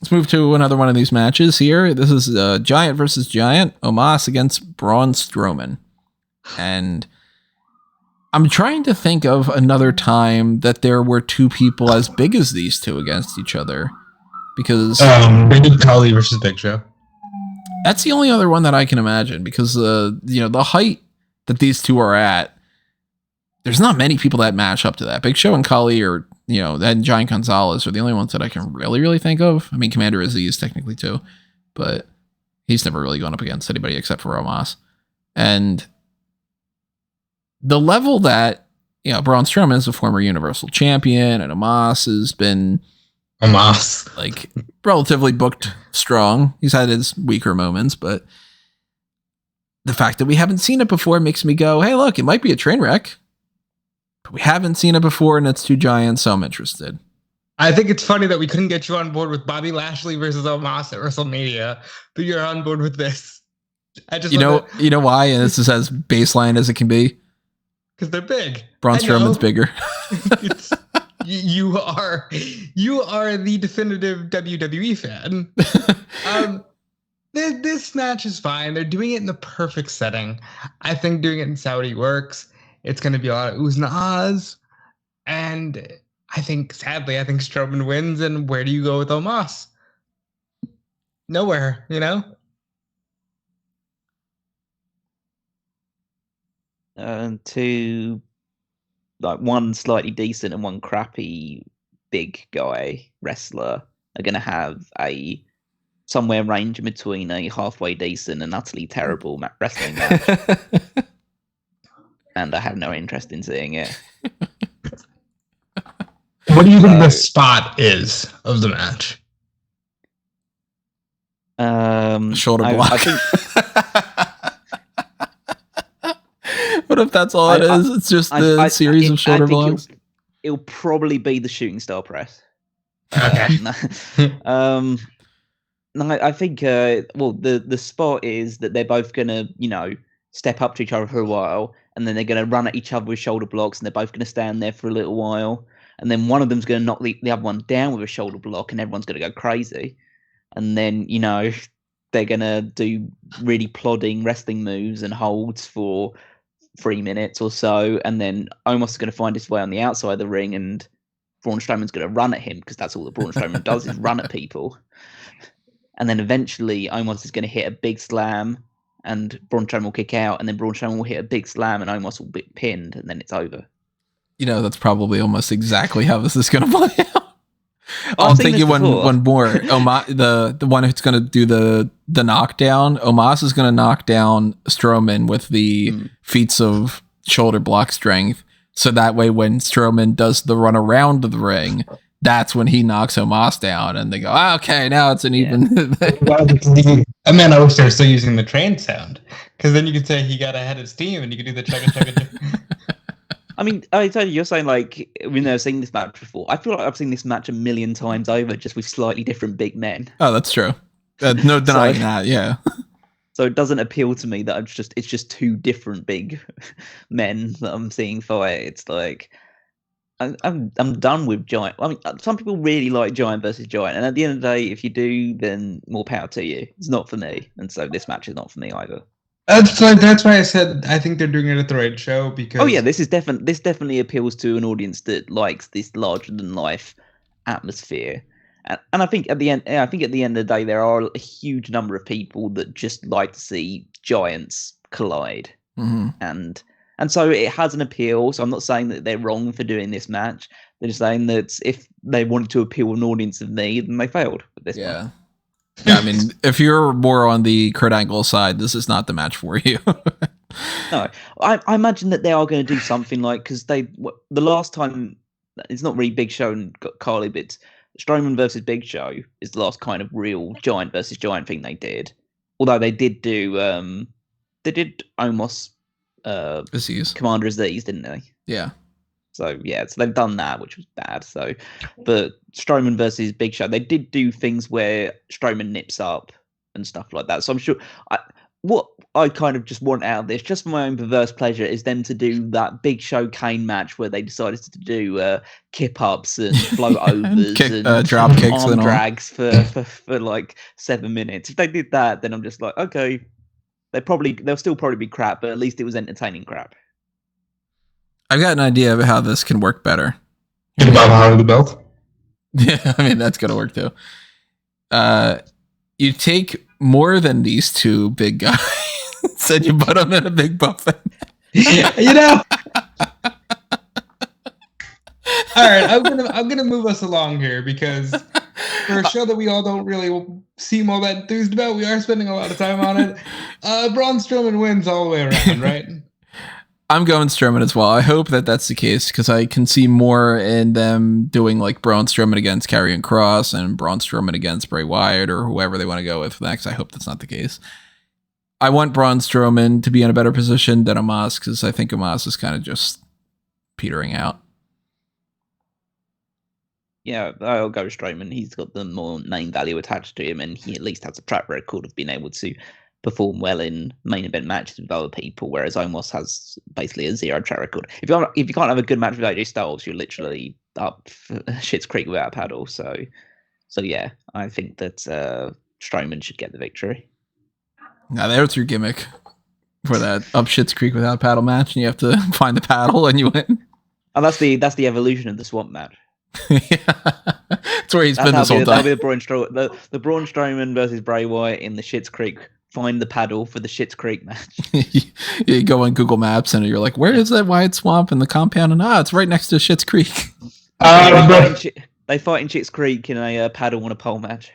let's move to another one of these matches here. This is Giant versus Giant, Omos against Braun Strowman. And I'm trying to think of another time that there were two people as big as these two against each other. Because they did Khali versus Big Show. That's the only other one that I can imagine, because the height that these two are at, there's not many people that match up to that. Big Show and Khali or and Giant Gonzalez are the only ones that I can really think of. I mean, Commander Aziz technically too, but he's never really gone up against anybody except for Omos. And the level that Braun Strowman is a former Universal Champion, and Omos has been like relatively booked strong. He's had his weaker moments, but the fact that we haven't seen it before makes me go, hey, look, it might be a train wreck. But we haven't seen it before, and it's two giants, so I'm interested. I think it's funny that we couldn't get you on board with Bobby Lashley versus Omos at WrestleMania, but you're on board with this. You know why? And this is as baseline as it can be. Because they're big. Braun Strowman's bigger. You are the definitive WWE fan. This match is fine. They're doing it in the perfect setting. I think doing it in Saudi works. It's going to be a lot of oohs and ahs. And sadly, I think Strowman wins. And where do you go with Omos? Nowhere, Two, like one slightly decent and one crappy big guy wrestler are going to have a somewhere range between a halfway decent and utterly terrible wrestling match. And I have no interest in seeing it. What do you think the spot is of the match? Shoulder block. I think. What if that's all it is? It's just the series of shoulder blocks. It'll probably be the shooting star press. Okay. No, I think the spot is that they're both gonna, step up to each other for a while, and then they're going to run at each other with shoulder blocks, and they're both going to stand there for a little while, and then one of them's going to knock the other one down with a shoulder block, and everyone's going to go crazy. And then, they're going to do really plodding wrestling moves and holds for 3 minutes or so, and then Omos is going to find his way on the outside of the ring, and Braun Strowman's going to run at him, because that's all that Braun Strowman does, is run at people. And then eventually Omos is going to hit a big slam, and Braun Strowman will kick out, and then Braun Strowman will hit a big slam, and Omos will be pinned, and then it's over. That's probably almost exactly how this is going to play out. I'm thinking one more. The one who's going to do the knockdown. Omos is going to knock down Strowman with the feats of shoulder block strength. So that way, when Strowman does the run around the ring, that's when he knocks Omos down, and they go, okay, now it's an even. I wish they were still using the train sound, because then you could say he got ahead of steam, and you could do the chugga chugga. I mean, I tell you, you're saying like we've never seen this match before. I feel like I've seen this match 1,000,000 times over, just with slightly different big men. Oh, that's true. No denying that. Yeah. So it doesn't appeal to me that it's just two different big men that I'm seeing fight. It's like I'm done with giant. I mean, some people really like giant versus giant, and at the end of the day, if you do, then more power to you. It's not for me, and so this match is not for me either. That's why I said I think they're doing it at the right show, because this definitely appeals to an audience that likes this larger than life atmosphere, and I think at the end of the day, there are a huge number of people that just like to see giants collide, and so it has an appeal. So I'm not saying that they're wrong for doing this match. They're just saying that if they wanted to appeal an audience of me, then they failed with this one. Yeah, I mean, if you're more on the Kurt Angle side, this is not the match for you. No, I imagine that they are going to do something like, because the last time, it's not really Big Show and Karl, but Strowman versus Big Show is the last kind of real giant versus giant thing they did. Although they did do, they did Omos, Aziz. Commander Aziz, didn't they? Yeah. So they've done that, which was bad. So, but Strowman versus Big Show, they did do things where Strowman nips up and stuff like that. So I'm sure what I kind of just want out of this, just for my own perverse pleasure, is them to do that Big Show Kane match where they decided to do kip ups and float overs and drop kicks arm and drags for like 7 minutes. If they did that, then I'm just like, okay, they'll still probably be crap, but at least it was entertaining crap. I've got an idea of how this can work better. About the belt. Yeah, I mean, that's going to work too. You take more than these two big guys and you put them in a big buffet. All right, I'm gonna move us along here, because for a show that we all don't really seem all that enthused about, we are spending a lot of time on it. Braun Strowman wins all the way around, right? I'm going Strowman as well. I hope that that's the case, because I can see more in them doing like Braun Strowman against Karrion Kross and Braun Strowman against Bray Wyatt or whoever they want to go with next. I hope that's not the case. I want Braun Strowman to be in a better position than Omos, because I think Omos is kind of just petering out. Yeah, I'll go Strowman. He's got the more name value attached to him, and he at least has a track record of being able to perform well in main event matches with other people, whereas Omos has basically a zero track record. If you can't have a good match with AJ Styles, you're literally up shit's creek without a paddle. So yeah, I think that Strowman should get the victory. Now there's your gimmick for that up shit's creek without a paddle match, and you have to find the paddle and you win. Oh, that's the evolution of the swamp match. Yeah. That's where he's been this whole time. That'll be the Braun Strowman versus Bray Wyatt in the Schitt's Creek. Find the paddle for the Schitt's Creek match. You go on Google Maps and you're like, where is that Wyatt Swamp in the compound? And it's right next to Schitt's Creek. They fight in Schitt's Creek in a paddle on a pole match.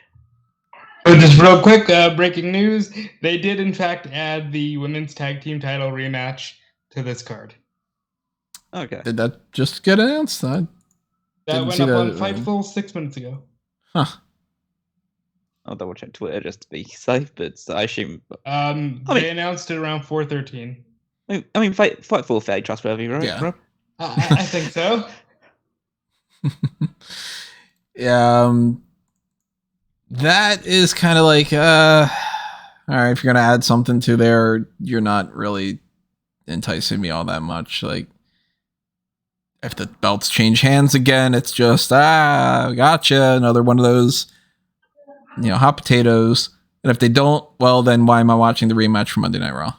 Just real quick, breaking news. They did, in fact, add the women's tag team title rematch to this card. Okay. Did that just get announced? That went up on Fightful 6 minutes ago. Huh. I'll double check Twitter just to be safe, but I assume... they announced it around 4:13. I mean, Fightful fairly trustworthy, right? Yeah. Rob? I think so. Yeah, that is kind of like all right, if you're gonna add something to there, you're not really enticing me all that much. Like, if the belts change hands again, it's just gotcha, another one of those, hot potatoes. And if they don't, well, then why am I watching the rematch from Monday Night Raw?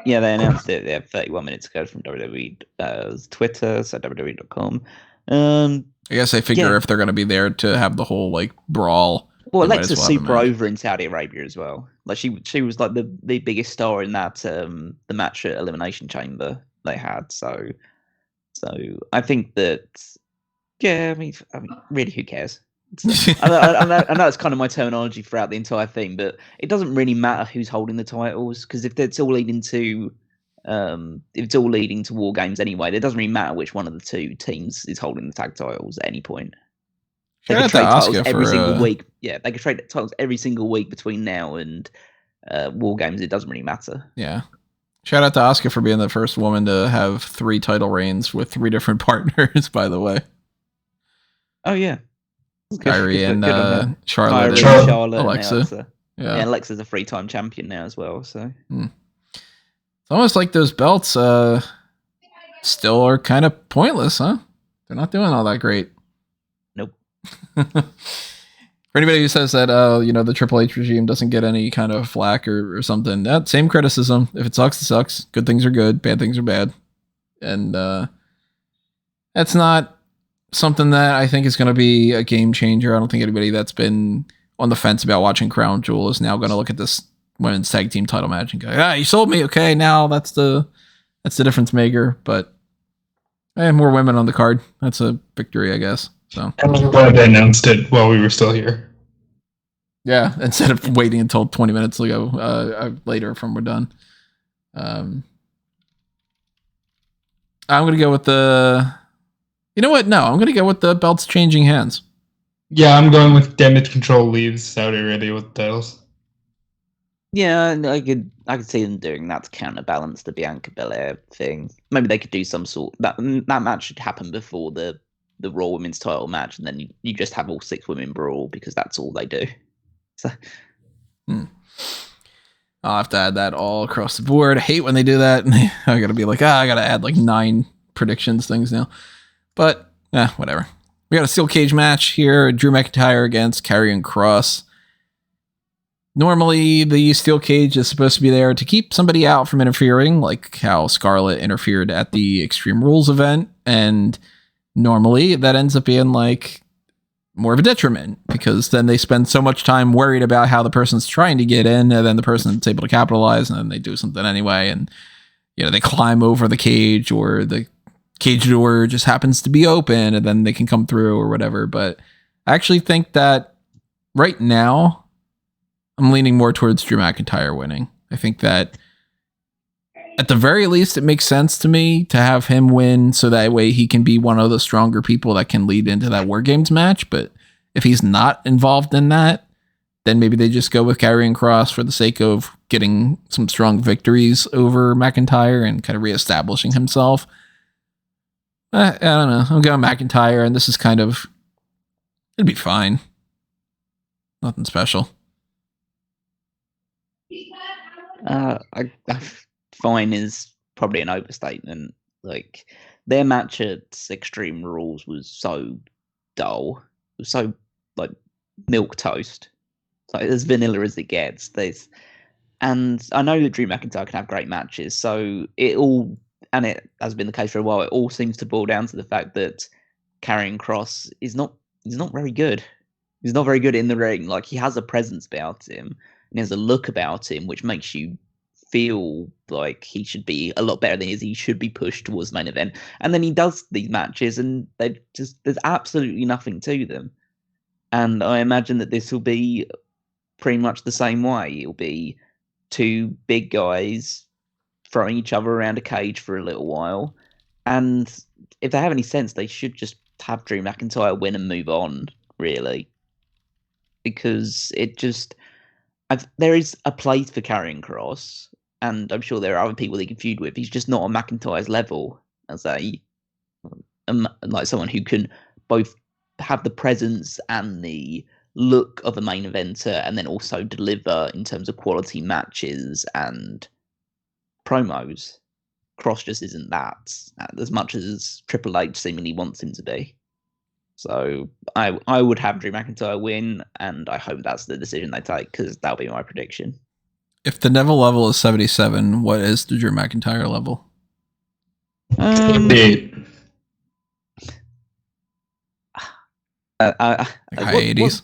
Yeah, they announced it. They have 31 minutes ago from WWE's Twitter, so WWE.com. I guess I figure if they're going to be there to have the whole like brawl. Well, Alexa's super over in Saudi Arabia as well. Like she was like the biggest star in that the match at Elimination Chamber they had. So I think that I mean really, who cares? I know it's kind of my terminology throughout the entire thing, but it doesn't really matter who's holding the titles, because if it's all leading to War Games anyway, it doesn't really matter which one of the two teams is holding the tag titles at any point. They could trade titles every single week. Yeah, they could trade titles every single week between now and War Games. It doesn't really matter. Yeah. Shout out to Asuka for being the first woman to have 3 title reigns with 3 different partners, by the way. Oh, yeah. Kyrie and Charlotte, Charlotte Alexa. Yeah, and Alexa's a 3-time champion now as well. So it's almost like those belts still are kind of pointless, huh? They're not doing all that great. Nope. For anybody who says that the Triple H regime doesn't get any kind of flack or something, that same criticism. If it sucks, it sucks. Good things are good, bad things are bad. And that's not something that I think is going to be a game changer. I don't think anybody that's been on the fence about watching Crown Jewel is now going to look at this women's tag team title match and go, you sold me. Okay, now that's the difference maker. But more women on the card. That's a victory, I guess. So I'm glad they announced it while we were still here. Yeah, instead of waiting until 20 minutes ago later from we're done. I'm going to go with the... You know what? No, I'm going to go with the belts changing hands. Yeah, I'm going with Damage Control leaves Saudi Arabia with the titles. Yeah, I could see them doing that to counterbalance the Bianca Belair thing. Maybe they could do some sort... That match should happen before the Raw Women's title match, and then you just have all 6 women brawl, because that's all they do. So... I'll have to add that all across the board. I hate when they do that. I got to be like, I got to add like 9 predictions things now. But, whatever. We got a steel cage match here. Drew McIntyre against Karrion Kross. Normally, the steel cage is supposed to be there to keep somebody out from interfering, like how Scarlett interfered at the Extreme Rules event. And normally, that ends up being like more of a detriment, because then they spend so much time worried about how the person's trying to get in, and then the person's able to capitalize, and then they do something anyway. And, they climb over the cage, or the cage door just happens to be open and then they can come through or whatever. But I actually think that right now I'm leaning more towards Drew McIntyre winning. I think that at the very least it makes sense to me to have him win, so that way he can be one of the stronger people that can lead into that War Games match. But if he's not involved in that, then maybe they just go with Karrion Kross for the sake of getting some strong victories over McIntyre and kind of reestablishing himself. I don't know. I'm going McIntyre, and this is kind of... It'd be fine. Nothing special. Fine is probably an overstatement. Like, their match at Extreme Rules was so dull. It was so, like, milquetoast. Like, as vanilla as it gets. And I know that Drew McIntyre can have great matches, so and it has been the case for a while, it all seems to boil down to the fact that Karrion Kross he's not very good. He's not very good in the ring. Like, he has a presence about him, and he has a look about him, which makes you feel like he should be a lot better than he is. He should be pushed towards main event. And then he does these matches, and there's absolutely nothing to them. And I imagine that this will be pretty much the same way. It'll be 2 big guys throwing each other around a cage for a little while. And if they have any sense, they should just have Drew McIntyre win and move on, really. Because there is a place for Karrion Kross, and I'm sure there are other people he can feud with. He's just not on McIntyre's level as like someone who can both have the presence and the look of a main eventer and then also deliver in terms of quality matches and promos. Kross just isn't that as much as Triple H seemingly wants him to be. So I would have Drew McIntyre win, and I hope that's the decision they take, because that'll be my prediction. If the Neville level is 77, what is the Drew McIntyre level? 58. High 80s.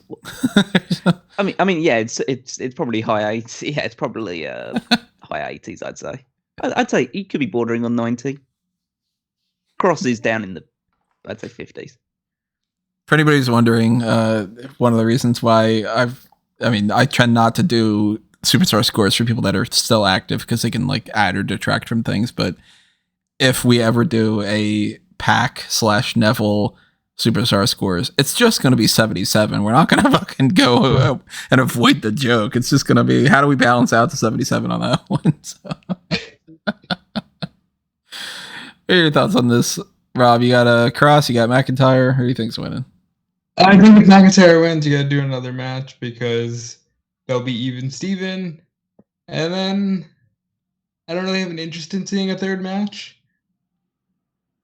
I mean, yeah, it's probably high 80s. Yeah, it's probably high 80s. I'd say. I'd say he could be bordering on 90. Kross is down in the, I'd say 50s. For anybody who's wondering, one of the reasons why I tend not to do superstar scores for people that are still active, because they can like add or detract from things. But if we ever do a Pac/Neville superstar scores, it's just going to be 77. We're not going to fucking go and avoid the joke. It's just going to be, how do we balance out to 77 on that one? So. What are your thoughts on this, Rob? You got a Kross, you got McIntyre. Who do you think's winning? I think if McIntyre wins, you got to do another match, because they'll be even Steven. And then I don't really have an interest in seeing a third match.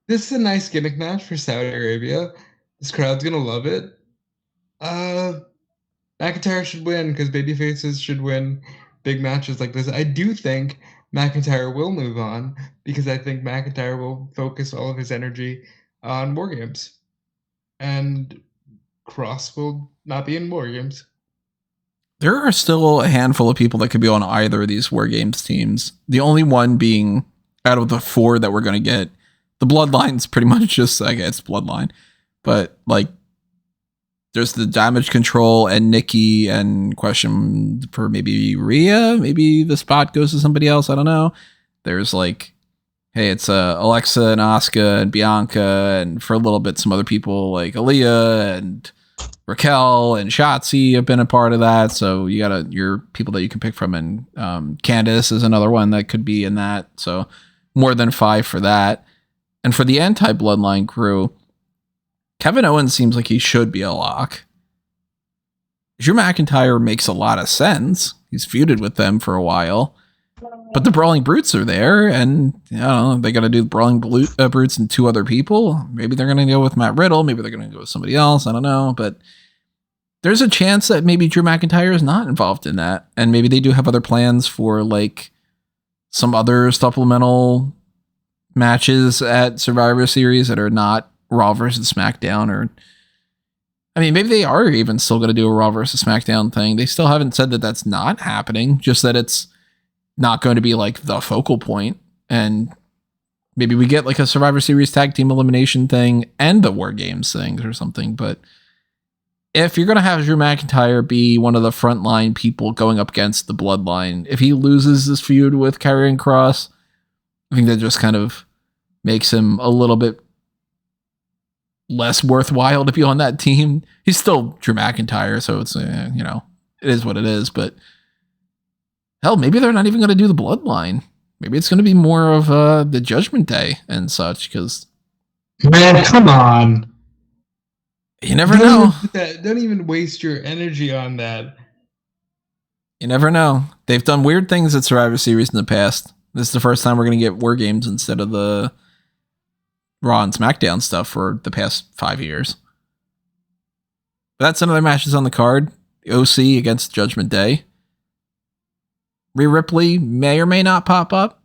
This is a nice gimmick match for Saudi Arabia. This crowd's gonna love it. McIntyre should win, because babyfaces should win big matches like this. I do think McIntyre will move on, because I think McIntyre will focus all of his energy on War Games. And Kross will not be in War Games. There are still a handful of people that could be on either of these War Games teams. The only one being, out of the 4 that we're going to get, the Bloodline's pretty much just, I guess, Bloodline. But, like, there's the Damage Control and Nikki, and question for maybe Rhea. Maybe the spot goes to somebody else. I don't know. There's, like, hey, it's Alexa and Asuka and Bianca, and for a little bit, some other people like Aaliyah and Raquel and Shotzi have been a part of that. So you got your people that you can pick from, and Candice is another one that could be in that. So more than 5 for that. And for the anti-Bloodline crew, Kevin Owens seems like he should be a lock. Drew McIntyre makes a lot of sense. He's feuded with them for a while. But the Brawling Brutes are there, and I don't know, they got to do the Brawling Brutes and 2 other people. Maybe they're going to go with Matt Riddle. Maybe they're going to go with somebody else. I don't know. But there's a chance that maybe Drew McIntyre is not involved in that. And maybe they do have other plans for like some other supplemental matches at Survivor Series that are not Raw versus SmackDown. Or, I mean, maybe they are even still going to do a Raw versus SmackDown thing. They still haven't said that that's not happening, just that it's not going to be like the focal point. And maybe we get like a Survivor Series tag team elimination thing and the War Games things or something. But if you're going to have Drew McIntyre be one of the frontline people going up against the Bloodline, if he loses this feud with Karrion Kross, I think that just kind of makes him a little bit less worthwhile to be on that team. He's still Drew McIntyre, so it's, it is what it is. But hell, maybe they're not even going to do the Bloodline. Maybe it's going to be more of the Judgment Day and such, because... Man, come on. You never know. Don't even waste your energy on that. You never know. They've done weird things at Survivor Series in the past. This is the first time we're going to get War Games instead of the Raw and SmackDown stuff for the past 5 years. But that's another matches on the card. OC against Judgment Day. Rhea Ripley may or may not pop up.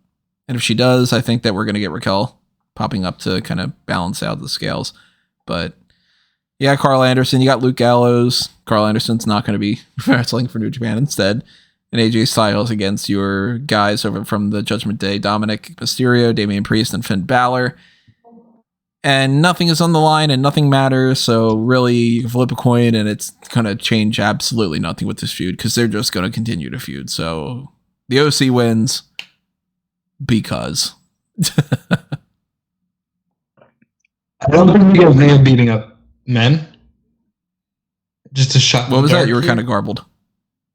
And if she does, I think that we're going to get Raquel popping up to kind of balance out the scales. But yeah, Karl Anderson, you got Luke Gallows. Karl Anderson's not going to be wrestling for New Japan instead. And AJ Styles against your guys over from the Judgment Day, Dominik, Mysterio, Damian Priest, and Finn Balor. And nothing is on the line and nothing matters. So really, you can flip a coin and it's going to change absolutely nothing with this feud, because they're just going to continue to feud. So the OC wins because. I don't think we get Rhea beating up men. Just a shot. What was that? You were kind of garbled.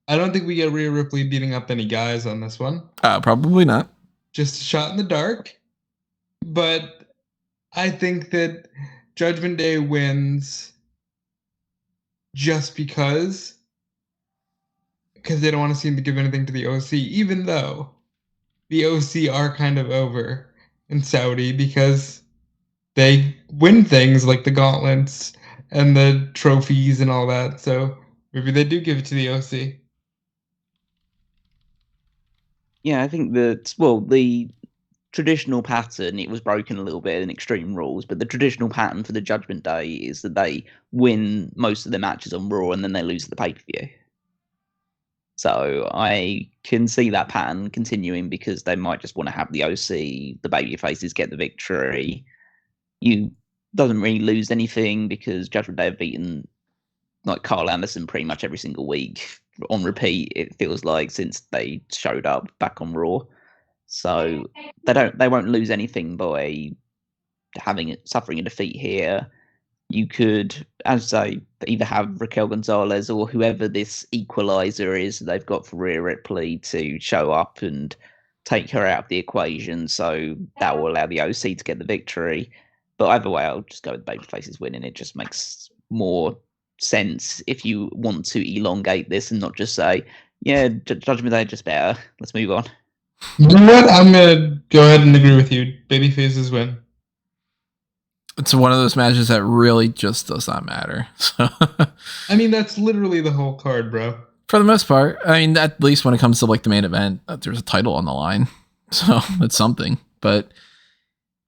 I don't think we get Rhea Ripley beating up any guys on this one. Probably not. Just a shot in the dark. But I think that Judgment Day wins just because they don't want to seem to give anything to the OC, even though the OC are kind of over in Saudi because they win things like the gauntlets and the trophies and all that. So maybe they do give it to the OC. Yeah, I think that, well, the traditional pattern, it was broken a little bit in Extreme Rules, but the traditional pattern for the Judgment Day is that they win most of the matches on Raw and then they lose the pay-per-view. So I can see that pattern continuing because they might just want to have the OC, the baby faces get the victory. You doesn't really lose anything because Judgment Day have beaten like Karl Anderson pretty much every single week on repeat, it feels like, since they showed up back on Raw. So they won't lose anything by suffering a defeat here. You could, as I say, either have Raquel Gonzalez or whoever this equalizer is they've got for Rhea Ripley to show up and take her out of the equation. So that will allow the OC to get the victory. But either way, I'll just go with babyfaces winning. It just makes more sense if you want to elongate this and not just say, yeah, Judgment Day just better. Let's move on. You know what? I'm gonna go ahead and agree with you. Babyfaces win. It's one of those matches that really just does not matter. So, I mean, that's literally the whole card, bro. For the most part, I mean, at least when it comes to like the main event, there's a title on the line, so it's something. But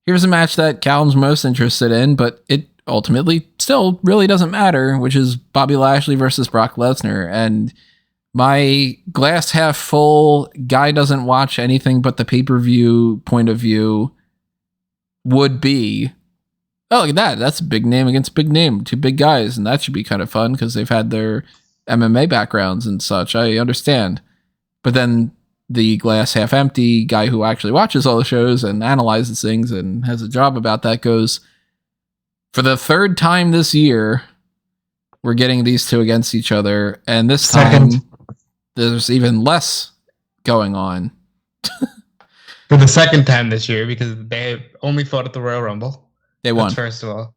here's a match that Callum's most interested in, but it ultimately still really doesn't matter, which is Bobby Lashley versus Brock Lesnar. And my glass half full guy doesn't watch anything but the pay-per-view point of view would be, oh, look at that. That's a big name against big name. Two big guys. And that should be kind of fun because they've had their MMA backgrounds and such. I understand. But then the glass half empty guy who actually watches all the shows and analyzes things and has a job about that goes, for the third time this year, we're getting these two against each other. And this time, there's even less going on. For the second time this year, because they only fought at the Royal Rumble. They won. That's first of all.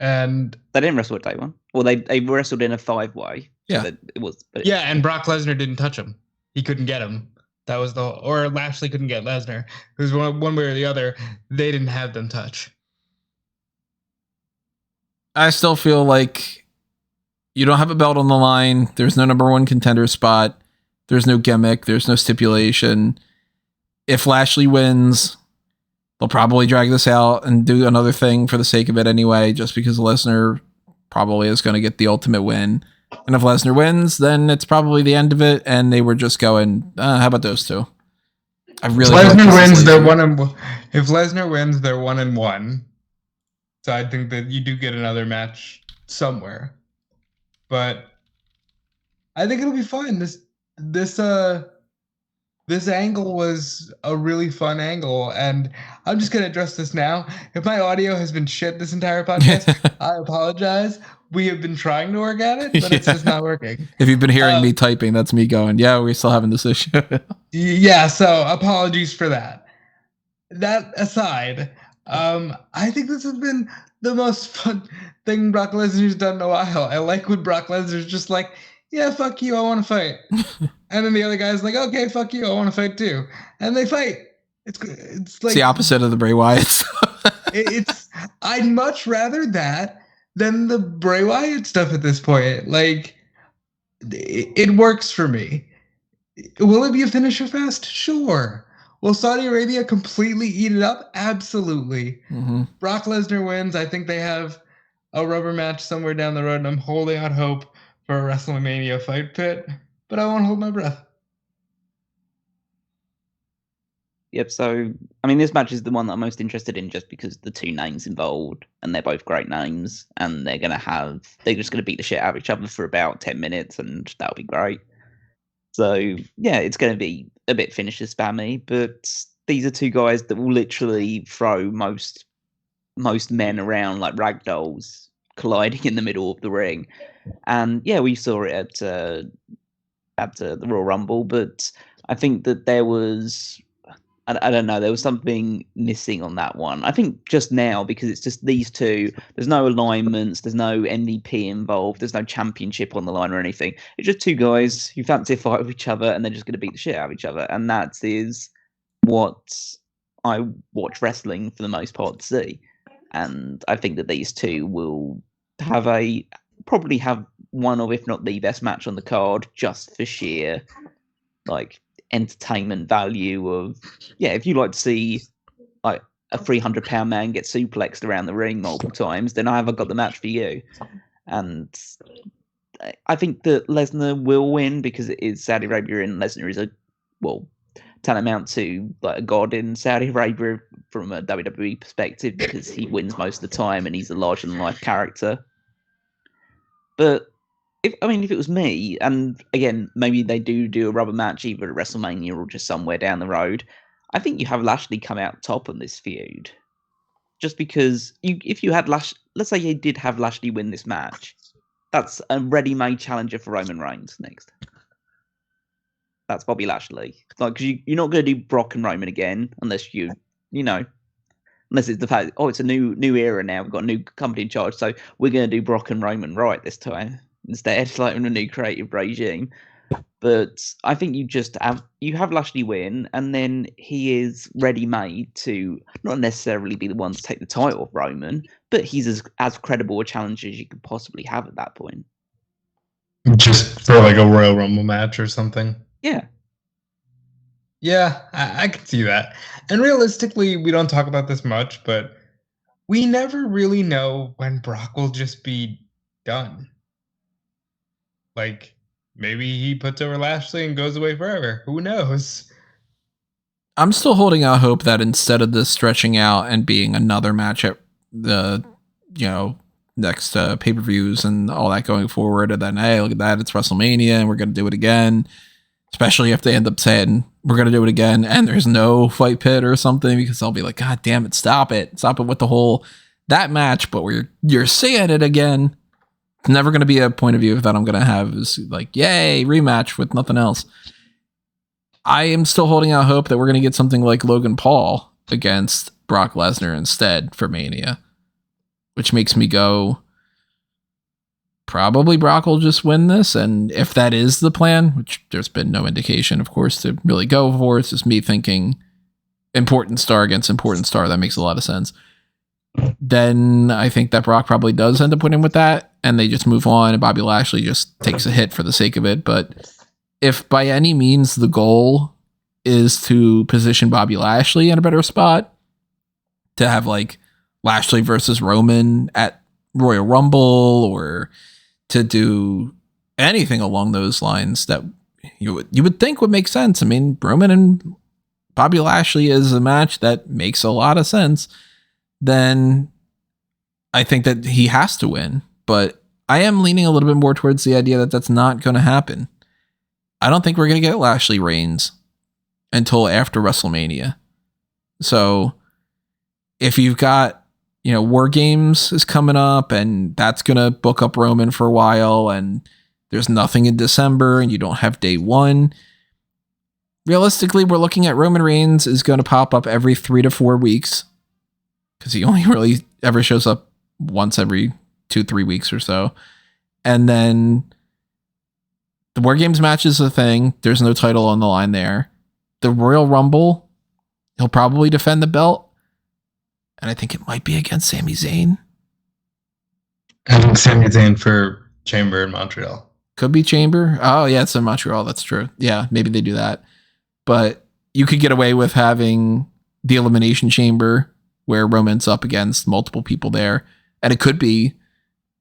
And they didn't wrestle at day one. Well, they wrestled in a 5-way. Yeah. So it was. Yeah, and Brock Lesnar didn't touch him. He couldn't get him. That was or Lashley couldn't get Lesnar. It was one way or the other. They didn't have them touch. I still feel like you don't have a belt on the line. There's no number one contender spot. There's no gimmick. There's no stipulation. If Lashley wins, they'll probably drag this out and do another thing for the sake of it anyway, just because Lesnar probably is going to get the ultimate win. And if Lesnar wins, then it's probably the end of it. And they were just going, how about those two? I really if Lesnar wins, they're 1-1. If Lesnar wins, they're 1-1. So I think that you do get another match somewhere. But I think it'll be fun. This angle was a really fun angle, and I'm just gonna address this now. If my audio has been shit this entire podcast, I apologize. We have been trying to work at it, but it's just not working. If you've been hearing me typing, that's me going, yeah, we're still having this issue. Yeah, so apologies for that. That aside, I think this has been the most fun thing Brock Lesnar's done in a while. I like when Brock Lesnar's just like, yeah, fuck you, I want to fight. And then the other guy's like, okay, fuck you, I want to fight too. And they fight. It's like it's the opposite of the Bray Wyatt. I'd much rather that than the Bray Wyatt stuff at this point. Like, it works for me. Will it be a finisher fest? Sure. Will Saudi Arabia completely eat it up? Absolutely. Mm-hmm. Brock Lesnar wins. I think they have a rubber match somewhere down the road, and I'm holding out hope for a WrestleMania fight pit, but I won't hold my breath. Yep, so, I mean, this match is the one that I'm most interested in just because the two names involved, and they're both great names, and they're just going to beat the shit out of each other for about 10 minutes, and that'll be great. So, yeah, it's going to be a bit finisher spammy, but these are two guys that will literally throw most men around like ragdolls, colliding in the middle of the ring. And yeah, we saw it at the Royal Rumble, but I think that there was I don't know. There was something missing on that one. I think just now, because it's just these two, there's no alignments, there's no NDP involved, there's no championship on the line or anything. It's just two guys who fancy a fight with each other and they're just going to beat the shit out of each other. And that is what I watch wrestling for the most part to see. And I think that these two will probably have one of, if not the best match on the card, just for sheer, like, entertainment value of, if you like to see like a 300-pound man get suplexed around the ring multiple times, then I haven't got the match for you. And I think that Lesnar will win because it is Saudi Arabia, and Lesnar is tantamount to like a god in Saudi Arabia from a WWE perspective, because he wins most of the time and he's a larger than life character. But if it was me, and again, maybe they do a rubber match either at WrestleMania or just somewhere down the road, I think you have Lashley come out top on this feud. Just because if you had let's say you did have Lashley win this match, that's a ready-made challenger for Roman Reigns next. That's Bobby Lashley. Like, because you're not going to do Brock and Roman again unless unless it's the fact, it's a new era now, we've got a new company in charge, so we're going to do Brock and Roman right this time instead, like in a new creative regime. But I think you have Lashley win, and then he is ready-made to not necessarily be the one to take the title of Roman, but he's as credible a challenger as you could possibly have at that point. Just for like a Royal Rumble match or something. Yeah. Yeah, I can see that. And realistically, we don't talk about this much, but we never really know when Brock will just be done. Like, maybe he puts over Lashley and goes away forever. Who knows? I'm still holding out hope that instead of this stretching out and being another match at the, next pay-per-views and all that going forward, and then, hey, look at that, it's WrestleMania and we're going to do it again. Especially if they end up saying, we're going to do it again, and there's no fight pit or something, because I'll be like, God damn it, stop it. Stop it with the whole, that match, but you're saying it again. It's never going to be a point of view that I'm going to have is like, yay, rematch with nothing else. I am still holding out hope that we're going to get something like Logan Paul against Brock Lesnar instead for Mania, which makes me go, probably Brock will just win this. And if that is the plan, which there's been no indication, of course, to really go for, it's just me thinking important star against important star. That makes a lot of sense. Then I think that Brock probably does end up winning with that, and they just move on, and Bobby Lashley just takes a hit for the sake of it. But if by any means the goal is to position Bobby Lashley in a better spot, to have like Lashley versus Roman at Royal Rumble, or to do anything along those lines that you would think would make sense. I mean, Roman and Bobby Lashley is a match that makes a lot of sense. Then I think that he has to win. But I am leaning a little bit more towards the idea that that's not going to happen. I don't think we're going to get Lashley Reigns until after WrestleMania. So if you've got, War Games is coming up, and that's going to book up Roman for a while, and there's nothing in December, and you don't have day one. Realistically, we're looking at Roman Reigns is going to pop up every 3 to 4 weeks, because he only really ever shows up once every 2-3 weeks or so. And then the War Games match is a thing. There's no title on the line there. The Royal Rumble, he'll probably defend the belt. And I think it might be against Sami Zayn. I think Sami Zayn for Chamber in Montreal. Could be Chamber. Oh, yeah, it's in Montreal. That's true. Yeah, maybe they do that. But you could get away with having the Elimination Chamber where Roman's up against multiple people there. And it could be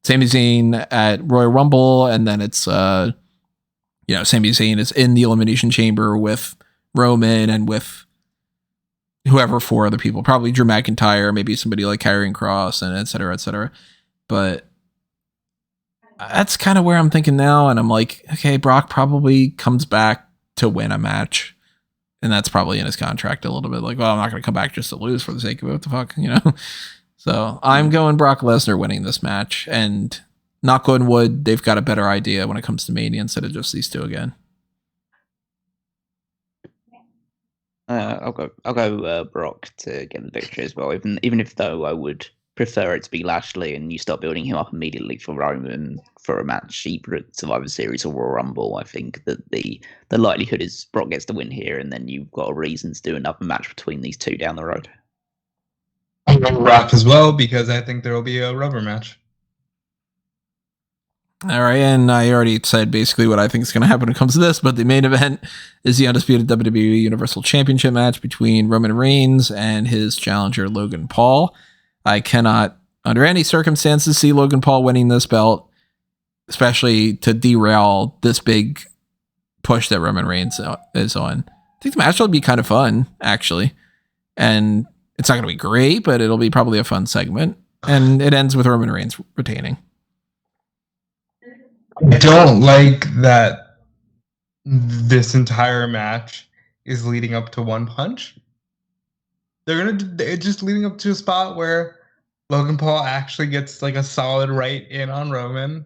Sami Zayn at Royal Rumble, and then it's, Sami Zayn is in the Elimination Chamber with Roman and with whoever 4 other people, probably Drew McIntyre, maybe somebody like Karrion Kross, and et cetera, et cetera. But that's kind of where I'm thinking now. And I'm like, okay, Brock probably comes back to win a match. And that's probably in his contract a little bit. Like, well, I'm not going to come back just to lose for the sake of it. What the fuck, So I'm going Brock Lesnar winning this match. And knock on wood, they've got a better idea when it comes to Mania instead of just these two again. I'll go Brock to get the victory as well. Even if though I would prefer it to be Lashley, and you start building him up immediately for Roman for a match either at Survivor Series or Royal Rumble. I think that the likelihood is Brock gets the win here, and then you've got a reason to do another match between these two down the road. I'm going Rock as well because I think there will be a rubber match. All right, and I already said basically what I think is going to happen when it comes to this, but the main event is the undisputed WWE Universal Championship match between Roman Reigns and his challenger Logan Paul. I cannot, under any circumstances, see Logan Paul winning this belt, especially to derail this big push that Roman Reigns is on. I think the match will be kind of fun, actually, and it's not going to be great, but it'll be probably a fun segment, and it ends with Roman Reigns retaining. I don't like that this entire match is leading up to one punch. It's just leading up to a spot where Logan Paul actually gets like a solid right in on Roman,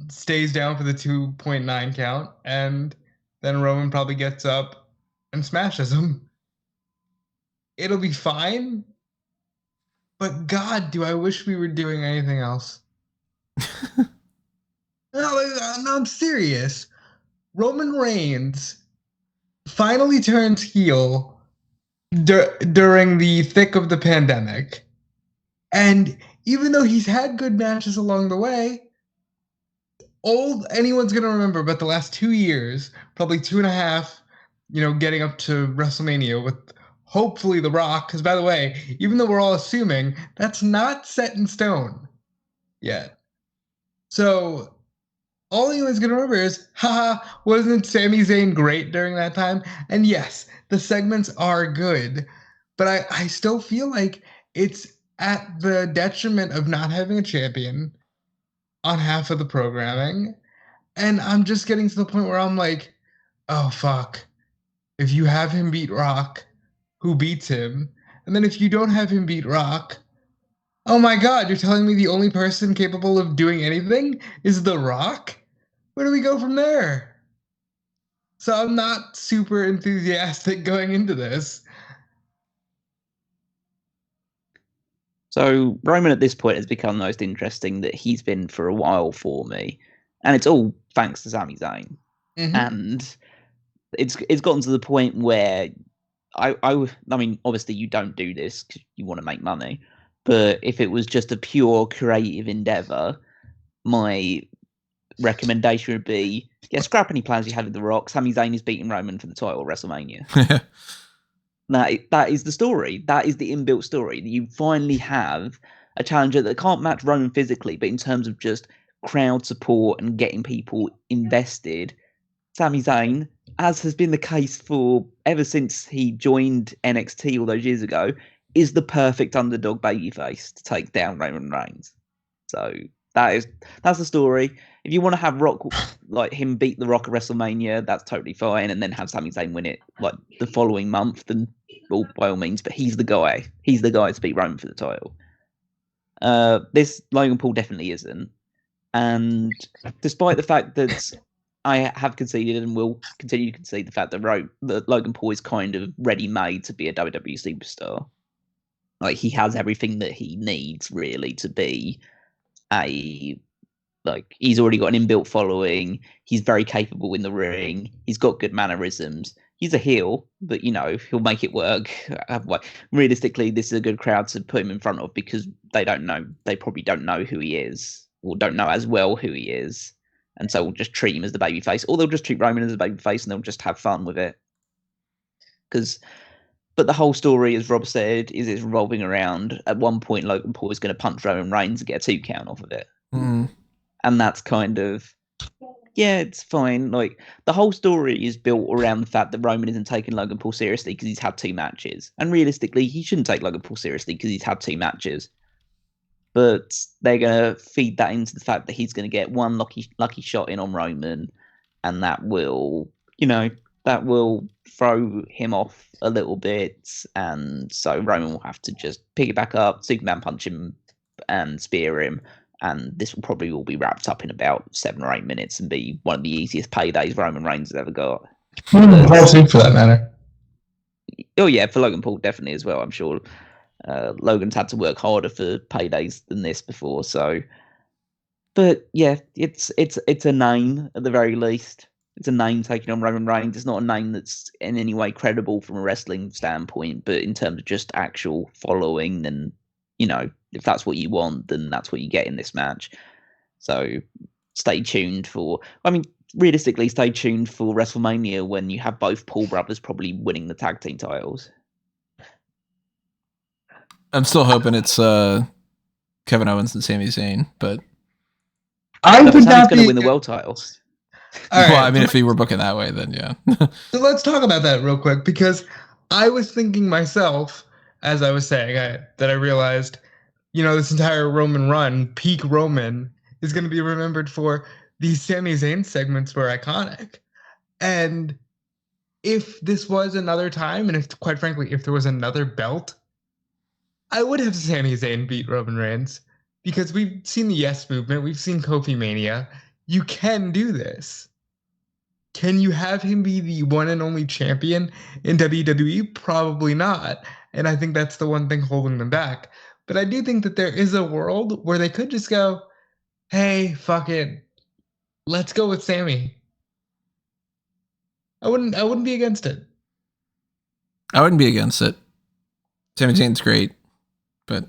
stays down for the 2.9 count, and then Roman probably gets up and smashes him. It'll be fine, but God, do I wish we were doing anything else. No, I'm serious. Roman Reigns finally turns heel during the thick of the pandemic. And even though he's had good matches along the way, all anyone's going to remember about the last 2 years, probably 2.5, getting up to WrestleMania with hopefully The Rock. Because, by the way, even though we're all assuming, that's not set in stone yet. So all anyone's going to remember is, haha, wasn't Sami Zayn great during that time? And yes, the segments are good, but I still feel like it's at the detriment of not having a champion on half of the programming. And I'm just getting to the point where I'm like, oh, fuck. If you have him beat Rock, who beats him? And then if you don't have him beat Rock, oh my God, you're telling me the only person capable of doing anything is The Rock? Where do we go from there? So I'm not super enthusiastic going into this. So Roman at this point has become the most interesting that he's been for a while for me. And it's all thanks to Sami Zayn. Mm-hmm. And it's gotten to the point where I mean, obviously you don't do this because you want to make money. But if it was just a pure creative endeavor, my recommendation would be, scrap any plans you had with The Rock. Sami Zayn is beating Roman for the title at WrestleMania. That is the story. That is the inbuilt story. You finally have a challenger that can't match Roman physically, but in terms of just crowd support and getting people invested, Sami Zayn, as has been the case for ever since he joined NXT all those years ago, is the perfect underdog babyface to take down Roman Reigns. So that's the story. If you want to have Rock, like him beat The Rock at WrestleMania, that's totally fine, and then have Sami Zayn win it like the following month, then by all means. But he's the guy. He's the guy to beat Roman for the title. This Logan Paul definitely isn't. And despite the fact that I have conceded and will continue to concede the fact that Logan Paul is kind of ready-made to be a WWE superstar. Like, he has everything that he needs, really, to be he's already got an inbuilt following. He's very capable in the ring. He's got good mannerisms. He's a heel, but, he'll make it work. Realistically, this is a good crowd to put him in front of because they probably don't know who he is or don't know as well who he is. And so we'll just treat him as the babyface, or they'll just treat Roman as a babyface and they'll just have fun with it. But the whole story, as Rob said, is revolving around, at one point, Logan Paul is going to punch Roman Reigns and get a 2 count off of it. Mm. And that's kind of, it's fine. Like, the whole story is built around the fact that Roman isn't taking Logan Paul seriously because he's had 2 matches. And realistically, he shouldn't take Logan Paul seriously because he's had 2 matches. But they're going to feed that into the fact that he's going to get one lucky shot in on Roman, and that will throw him off a little bit, and so Roman will have to just pick it back up, Superman punch him and spear him, and this will probably all be wrapped up in about 7 or 8 minutes and be one of the easiest paydays Roman Reigns has ever got. Whole thing for that matter. Oh yeah, for Logan Paul definitely as well. I'm sure Logan's had to work harder for paydays than this before. So, but yeah, it's a name at the very least. It's a name taking on Roman Reigns. It's not a name that's in any way credible from a wrestling standpoint, but in terms of just actual following, then if that's what you want, then that's what you get in this match. So stay tuned for. I mean, realistically, stay tuned for WrestleMania when you have both Paul brothers probably winning the tag team titles. I'm still hoping it's Kevin Owens and Sami Zayn, but I would not going to win the world titles. Well, I mean, if you were booking that way, then yeah. So let's talk about that real quick, because I was thinking myself, as I was saying, that I realized, this entire Roman run, peak Roman, is going to be remembered for these Sami Zayn segments were iconic. And if this was another time, and if, quite frankly, if there was another belt, I would have Sami Zayn beat Roman Reigns, because we've seen the Yes Movement, we've seen Kofi Mania. You can do this. Can you have him be the one and only champion in WWE? Probably not. And I think that's the one thing holding them back. But I do think that there is a world where they could just go, hey, fuck it. Let's go with Sami. I wouldn't be against it. I wouldn't be against it. Sami Zayn's great, but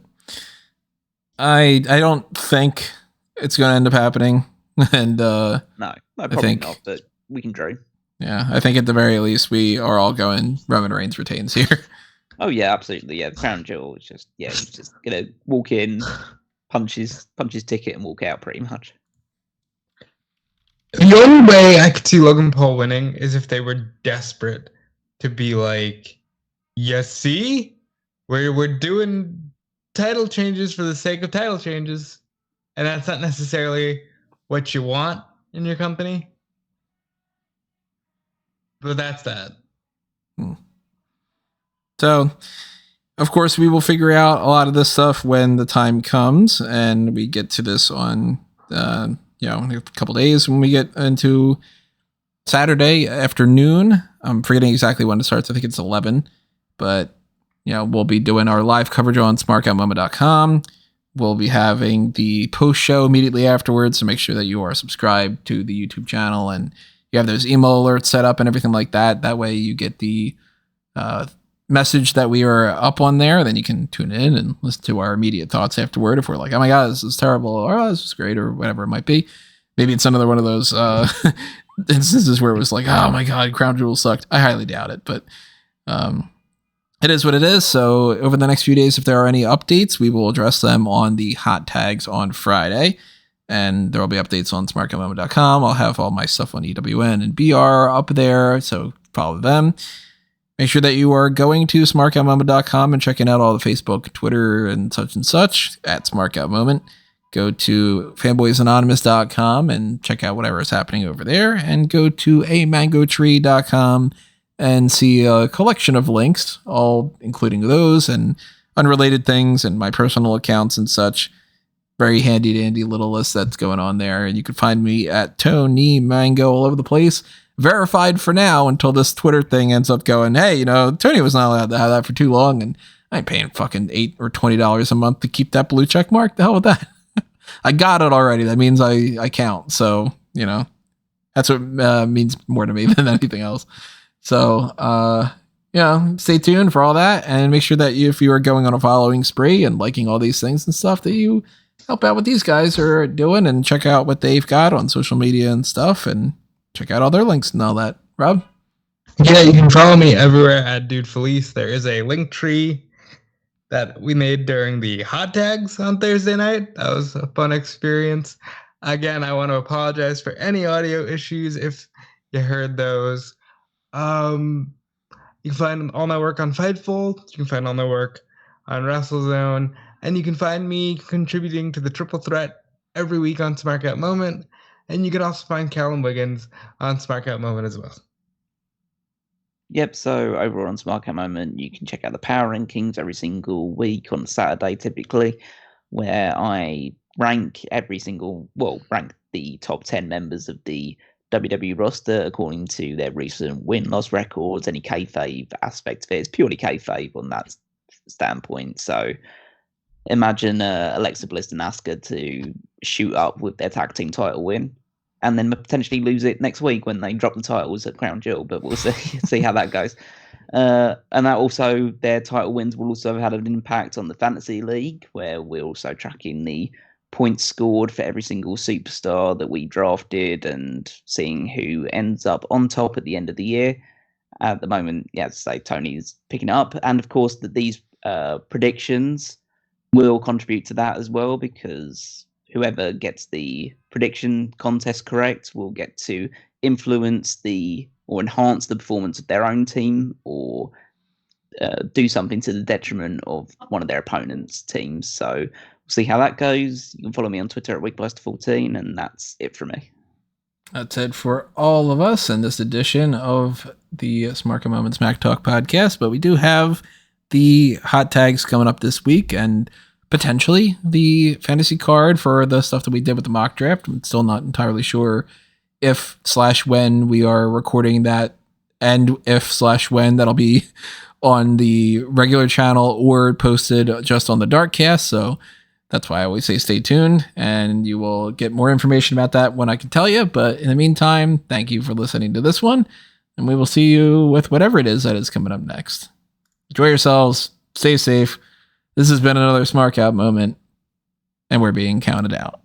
I don't think it's going to end up happening. And no, probably think not. But we can dream. Yeah, I think at the very least we are all going Roman Reigns retains here. Oh yeah, absolutely. Yeah, the crown jewel is just he's just gonna walk in, punch his ticket and walk out pretty much. The only way I could see Logan Paul winning is if they were desperate to be like, you see, we're doing title changes for the sake of title changes, and that's not necessarily what you want in your company. But that's that. So, of course, we will figure out a lot of this stuff when the time comes, and we get to this on, in a couple days when we get into Saturday afternoon. I'm forgetting exactly when it starts. I think it's 11, but we'll be doing our live coverage on smarkoutmoment.com. We'll be having the post show immediately afterwards, so make sure that you are subscribed to the YouTube channel and you have those email alerts set up and everything like that. That way you get the message that we are up on there. Then you can tune in and listen to our immediate thoughts afterward. If we're like, oh my God, this is terrible, or oh, this is great, or whatever it might be. Maybe it's another one of those instances where it was like, oh my God, Crown Jewel sucked. I highly doubt it, but it is what it is. So over the next few days, if there are any updates, we will address them on the hot tags on Friday. And there will be updates on smarkoutmoment.com. I'll have all my stuff on EWN and BR up there, so follow them. Make sure that you are going to smarkoutmoment.com and checking out all the Facebook, Twitter, and such at smarkoutmoment. Go to fanboysanonymous.com and check out whatever is happening over there. And go to amangotree.com and see a collection of links, all including those and unrelated things and my personal accounts and such. Very handy dandy little list that's going on there. And you can find me at Tony Mango all over the place. Verified for now until this Twitter thing ends up going, hey, Tony was not allowed to have that for too long, and I ain't paying fucking $8 or $20 a month to keep that blue check mark. The hell with that. I got it already. That means I count. So, that's what means more to me than anything else. So, stay tuned for all that, and make sure that if you are going on a following spree and liking all these things and stuff, that you help out what these guys are doing and check out what they've got on social media and stuff, and check out all their links and all that. Rob? Yeah, you can follow me everywhere at Dude Felice. There is a link tree that we made during the hot tags on Thursday night. That was a fun experience. Again, I want to apologize for any audio issues if you heard those. You can find all my work on Fightful. You can find all my work on WrestleZone. And you can find me contributing to the Triple Threat every week on Smark Out Moment. And you can also find Callum Wiggins on Smark Out Moment as well. Yep, so over on Smark Out Moment, you can check out the Power Rankings every single week on Saturday, typically, where I rank the top 10 members of the WWE roster according to their recent win-loss records. Any kayfabe aspect of it is purely kayfabe on that standpoint. So imagine Alexa Bliss and Asuka to shoot up with their tag team title win, and then potentially lose it next week when they drop the titles at Crown Jewel. But we'll see how that goes. And that also, their title wins will also have had an impact on the fantasy league, where we're also tracking the points scored for every single superstar that we drafted and seeing who ends up on top at the end of the year. At the moment, yeah, say Tony's picking up, and of course that these predictions will contribute to that as well, because whoever gets the prediction contest correct will get to influence or enhance the performance of their own team, or do something to the detriment of one of their opponent's teams. So we'll see how that goes. You can follow me on Twitter at WeekBlaster14, and that's it for me. That's it for all of us in this edition of the Smark Moments Smack Talk podcast. But we do have the hot tags coming up this week, and potentially the fantasy card for the stuff that we did with the mock draft. I'm still not entirely sure if/when we are recording that, and if/when that'll be on the regular channel or posted just on the Darkcast. So that's why I always say stay tuned, and you will get more information about that when I can tell you. But in the meantime, thank you for listening to this one, and we will see you with whatever it is that is coming up next. Enjoy yourselves. Stay safe. This has been another Smark Out moment, and we're being counted out.